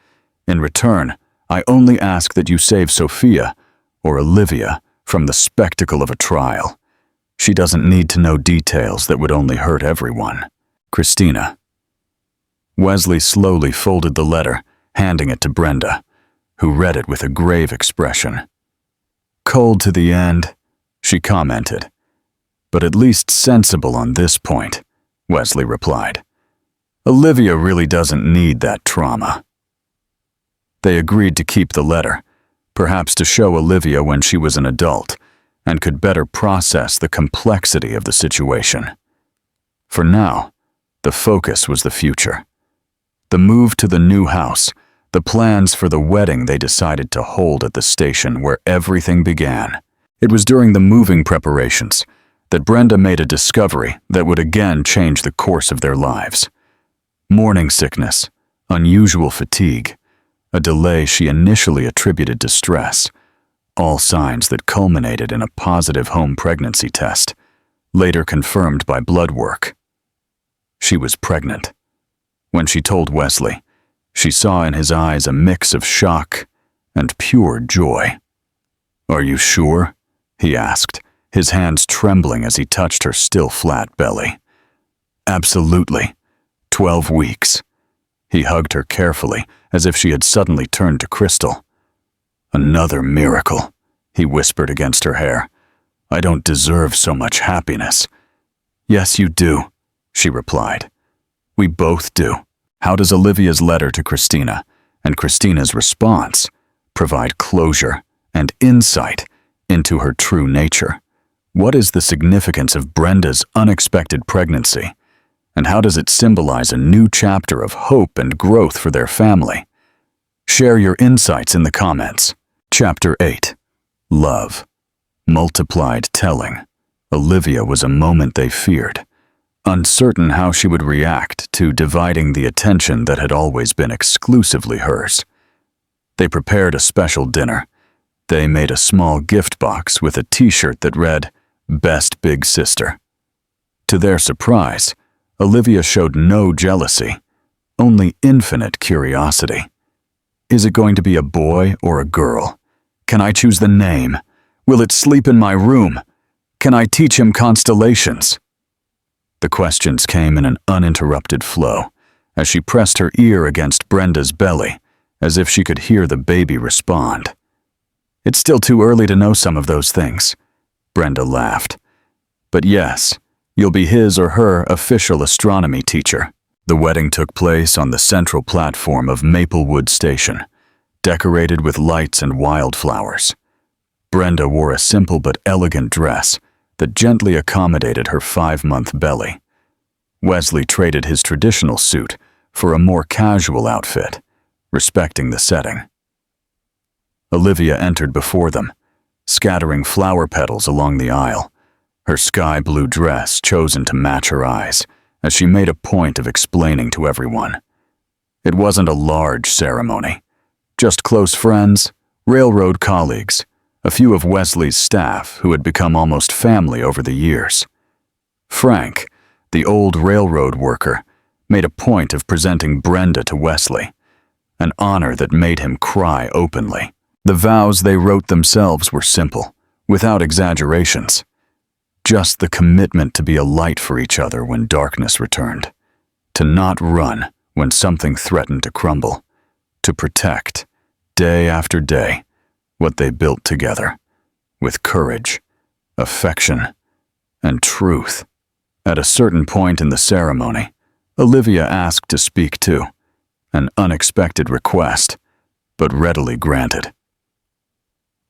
Speaker 1: In return, I only ask that you save Sophia, or Olivia, from the spectacle of a trial. She doesn't need to know details that would only hurt everyone. Christina. Wesley slowly folded the letter, handing it to Brenda, who read it with a grave expression. Cold to the end, she commented. But at least sensible on this point, Wesley replied. Olivia really doesn't need that trauma. They agreed to keep the letter, perhaps to show Olivia when she was an adult, and could better process the complexity of the situation. For now, the focus was the future. The move to the new house, the plans for the wedding they decided to hold at the station where everything began. It was during the moving preparations that Brenda made a discovery that would again change the course of their lives. Morning sickness, unusual fatigue, a delay she initially attributed to stress, all signs that culminated in a positive home pregnancy test, later confirmed by blood work. She was pregnant. When she told Wesley, she saw in his eyes a mix of shock and pure joy. Are you sure? He asked, his hands trembling as he touched her still flat belly. Absolutely. 12 weeks. He hugged her carefully, as if she had suddenly turned to crystal. Another miracle, he whispered against her hair. I don't deserve so much happiness. Yes, you do, she replied. We both do. How does Olivia's letter to Christina and Christina's response provide closure and insight into her true nature? What is the significance of Brenda's unexpected pregnancy, and how does it symbolize a new chapter of hope and growth for their family? Share your insights in the comments. Chapter 8. Love. Multiplied telling. Olivia was a moment they feared, uncertain how she would react to dividing the attention that had always been exclusively hers. They prepared a special dinner. They made a small gift box with a t-shirt that read, Best Big Sister. To their surprise, Olivia showed no jealousy, only infinite curiosity. Is it going to be a boy or a girl? Can I choose the name? Will it sleep in my room? Can I teach him constellations? The questions came in an uninterrupted flow, as she pressed her ear against Brenda's belly, as if she could hear the baby respond. It's still too early to know some of those things, Brenda laughed. But yes, you'll be his or her official astronomy teacher. The wedding took place on the central platform of Maplewood Station, decorated with lights and wildflowers. Brenda wore a simple but elegant dress that gently accommodated her 5-month belly. Wesley traded his traditional suit for a more casual outfit, respecting the setting. Olivia entered before them, scattering flower petals along the aisle, her sky blue dress chosen to match her eyes, as she made a point of explaining to everyone. It wasn't a large ceremony, just close friends, railroad colleagues, a few of Wesley's staff who had become almost family over the years. Frank, the old railroad worker, made a point of presenting Brenda to Wesley, an honor that made him cry openly. The vows they wrote themselves were simple, without exaggerations. Just the commitment to be a light for each other when darkness returned, to not run when something threatened to crumble, to protect, day after day, what they built together, with courage, affection, and truth. At a certain point in the ceremony, Olivia asked to speak too, an unexpected request, but readily granted.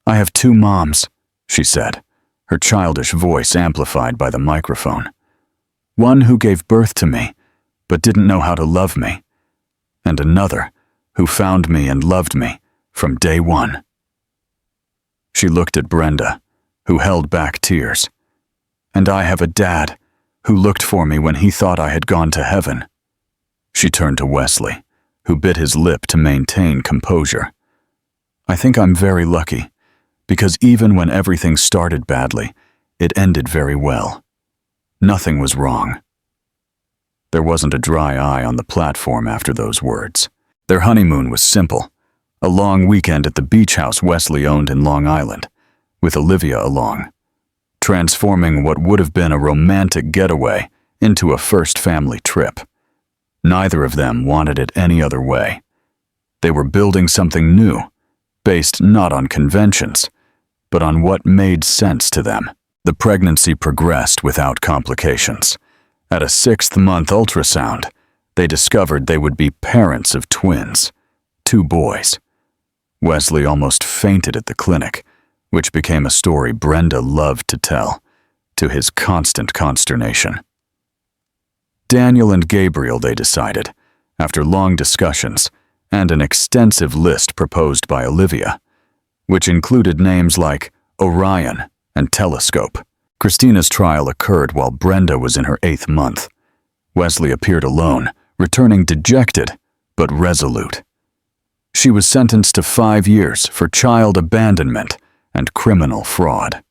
Speaker 1: "I have two moms," she said, her childish voice amplified by the microphone. "One who gave birth to me, but didn't know how to love me, and another who found me and loved me from day one." She looked at Brenda, who held back tears. "And I have a dad who looked for me when he thought I had gone to heaven." She turned to Wesley, who bit his lip to maintain composure. "I think I'm very lucky, because even when everything started badly, it ended very well. Nothing was wrong." There wasn't a dry eye on the platform after those words. Their honeymoon was simple, a long weekend at the beach house Wesley owned in Long Island, with Olivia along, transforming what would have been a romantic getaway into a first family trip. Neither of them wanted it any other way. They were building something new, based not on conventions, but on what made sense to them. The pregnancy progressed without complications. At a 6th-month ultrasound, they discovered they would be parents of twins, 2 boys. Wesley almost fainted at the clinic, which became a story Brenda loved to tell, to his constant consternation. Daniel and Gabriel, they decided, after long discussions and an extensive list proposed by Olivia, which included names like Orion and Telescope. Christina's trial occurred while Brenda was in her 8th month. Wesley appeared alone, returning dejected but resolute. She was sentenced to 5 years for child abandonment and criminal fraud.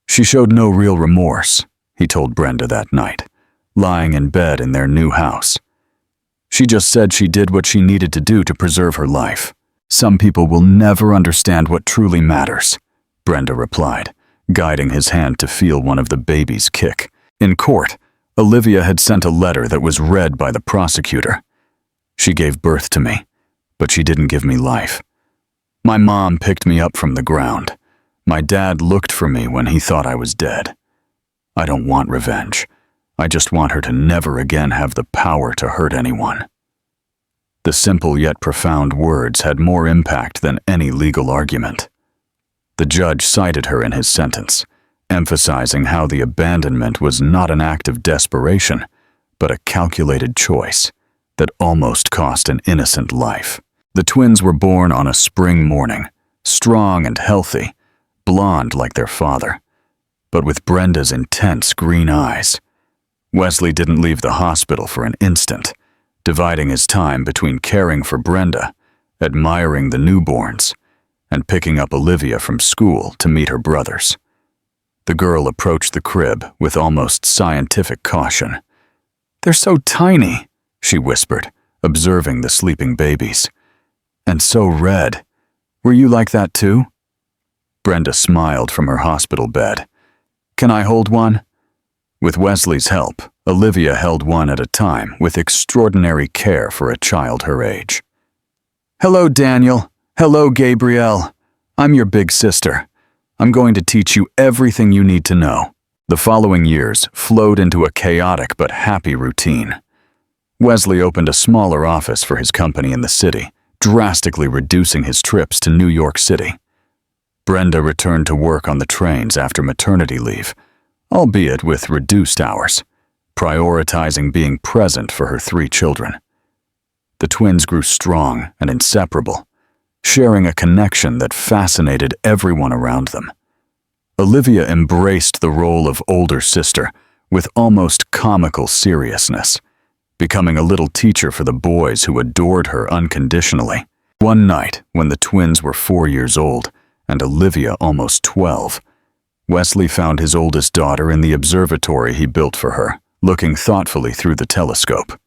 Speaker 1: She showed no real remorse, he told Brenda that night, lying in bed in their new house. She just said she did what she needed to do to preserve her life. "Some people will never understand what truly matters," Brenda replied, guiding his hand to feel one of the baby's kick. In court, Olivia had sent a letter that was read by the prosecutor. "She gave birth to me, but she didn't give me life. My mom picked me up from the ground. My dad looked for me when he thought I was dead. I don't want revenge. I just want her to never again have the power to hurt anyone." The simple yet profound words had more impact than any legal argument. The judge cited her in his sentence, emphasizing how the abandonment was not an act of desperation, but a calculated choice that almost cost an innocent life. The twins were born on a spring morning, strong and healthy, blonde like their father, but with Brenda's intense green eyes. Wesley didn't leave the hospital for an instant, dividing his time between caring for Brenda, admiring the newborns, and picking up Olivia from school to meet her brothers. The girl approached the crib with almost scientific caution. "They're so tiny," she whispered, observing the sleeping babies. "And so red. Were you like that too?" Brenda smiled from her hospital bed. "Can I hold one?" With Wesley's help, Olivia held one at a time with extraordinary care for a child her age. "Hello, Daniel. Hello, Gabrielle. I'm your big sister. I'm going to teach you everything you need to know." The following years flowed into a chaotic but happy routine. Wesley opened a smaller office for his company in the city, drastically reducing his trips to New York City. Brenda returned to work on the trains after maternity leave, albeit with reduced hours, prioritizing being present for her 3 children. The twins grew strong and inseparable, sharing a connection that fascinated everyone around them. Olivia embraced the role of older sister with almost comical seriousness, becoming a little teacher for the boys who adored her unconditionally. One night, when the twins were 4 years old and Olivia almost 12, Wesley found his oldest daughter in the observatory he built for her, looking thoughtfully through the telescope.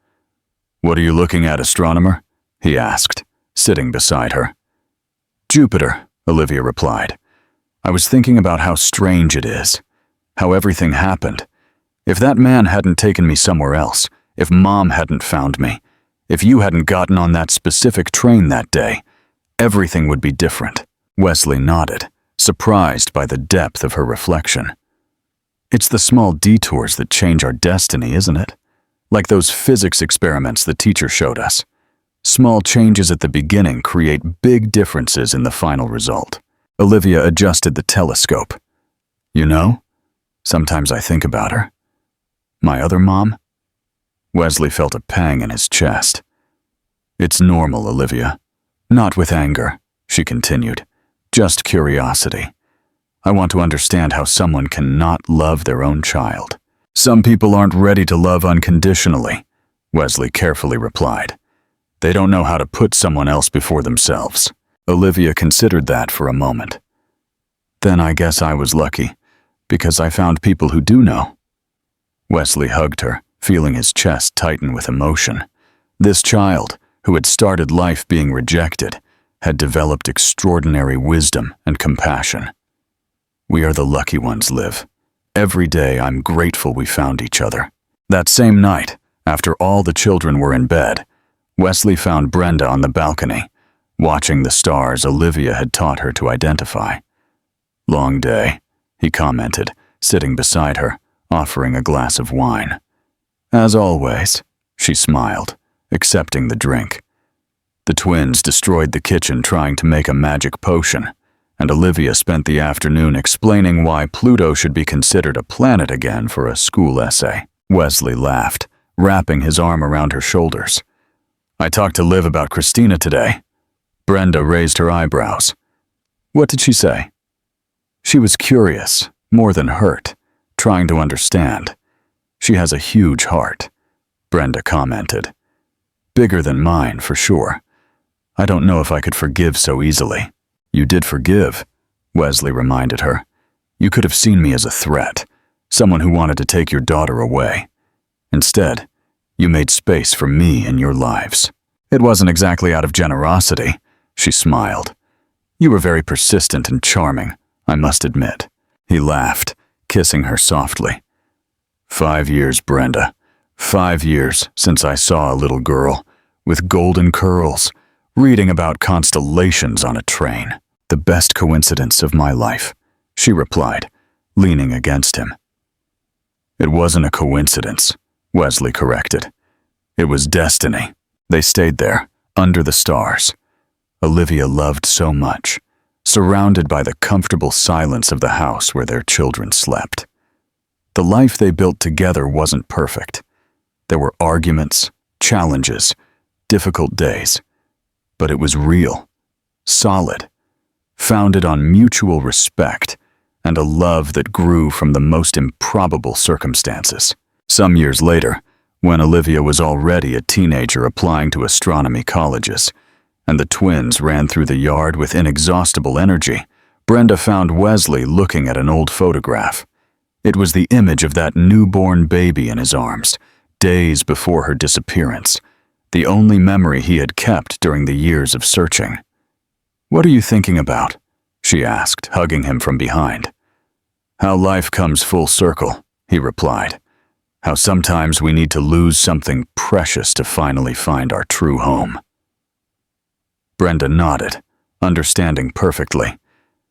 Speaker 1: "What are you looking at, astronomer?" he asked, sitting beside her. "Jupiter," Olivia replied. "I was thinking about how strange it is, how everything happened. If that man hadn't taken me somewhere else, if Mom hadn't found me, if you hadn't gotten on that specific train that day, everything would be different." Wesley nodded, surprised by the depth of her reflection. "It's the small detours that change our destiny, isn't it? Like those physics experiments the teacher showed us. Small changes at the beginning create big differences in the final result." Olivia adjusted the telescope. "You know, sometimes I think about her. My other mom?" Wesley felt a pang in his chest. "It's normal, Olivia. Not with anger," she continued. "Just curiosity. I want to understand how someone can not love their own child." "Some people aren't ready to love unconditionally," Wesley carefully replied. "They don't know how to put someone else before themselves." Olivia considered that for a moment. "Then I guess I was lucky, because I found people who do know." Wesley hugged her, feeling his chest tighten with emotion. This child, who had started life being rejected, had developed extraordinary wisdom and compassion. "We are the lucky ones, Liv. Every day I'm grateful we found each other." That same night, after all the children were in bed, Wesley found Brenda on the balcony, watching the stars Olivia had taught her to identify. "Long day," he commented, sitting beside her, offering a glass of wine. "As always," she smiled, accepting the drink. The twins destroyed the kitchen trying to make a magic potion, and Olivia spent the afternoon explaining why Pluto should be considered a planet again for a school essay. Wesley laughed, wrapping his arm around her shoulders. "I talked to Liv about Christina today." Brenda raised her eyebrows. "What did she say?" "She was curious, more than hurt, trying to understand. She has a huge heart," Brenda commented. "Bigger than mine, for sure. I don't know if I could forgive so easily." "You did forgive," Wesley reminded her. "You could have seen me as a threat, someone who wanted to take your daughter away. Instead, you made space for me in your lives." "It wasn't exactly out of generosity," she smiled. "You were very persistent and charming, I must admit." He laughed, kissing her softly. 5 years, Brenda. 5 years since I saw a little girl with golden curls, reading about constellations on a train. "The best coincidence of my life," she replied, leaning against him. "It wasn't a coincidence," Wesley corrected. "It was destiny." They stayed there, under the stars. Olivia loved so much, surrounded by the comfortable silence of the house where their children slept. The life they built together wasn't perfect. There were arguments, challenges, difficult days. But it was real, solid, founded on mutual respect and a love that grew from the most improbable circumstances. Some years later, when Olivia was already a teenager applying to astronomy colleges, and the twins ran through the yard with inexhaustible energy, Brenda found Wesley looking at an old photograph. It was the image of that newborn baby in his arms, days before her disappearance, the only memory he had kept during the years of searching. "What are you thinking about?" she asked, hugging him from behind. "How life comes full circle," he replied. "How sometimes we need to lose something precious to finally find our true home." Brenda nodded, understanding perfectly.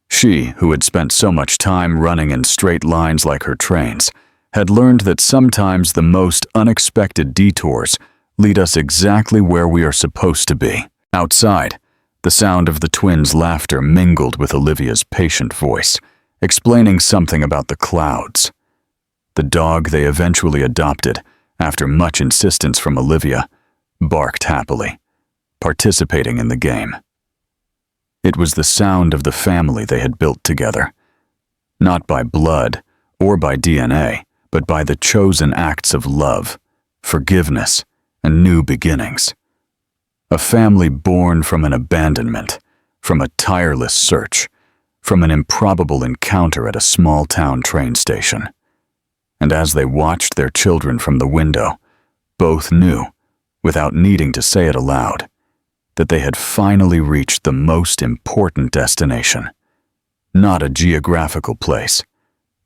Speaker 1: She, who had spent so much time running in straight lines like her trains, had learned that sometimes the most unexpected detours lead us exactly where we are supposed to be. Outside, the sound of the twins' laughter mingled with Olivia's patient voice, explaining something about the clouds. The dog they eventually adopted, after much insistence from Olivia, barked happily, participating in the game. It was the sound of the family they had built together, not by blood or by DNA, but by the chosen acts of love, forgiveness, and new beginnings. A family born from an abandonment, from a tireless search, from an improbable encounter at a small-town train station. And as they watched their children from the window, both knew, without needing to say it aloud, that they had finally reached the most important destination. Not a geographical place,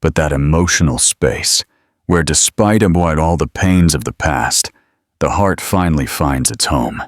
Speaker 1: but that emotional space where, despite all the pains of the past, the heart finally finds its home.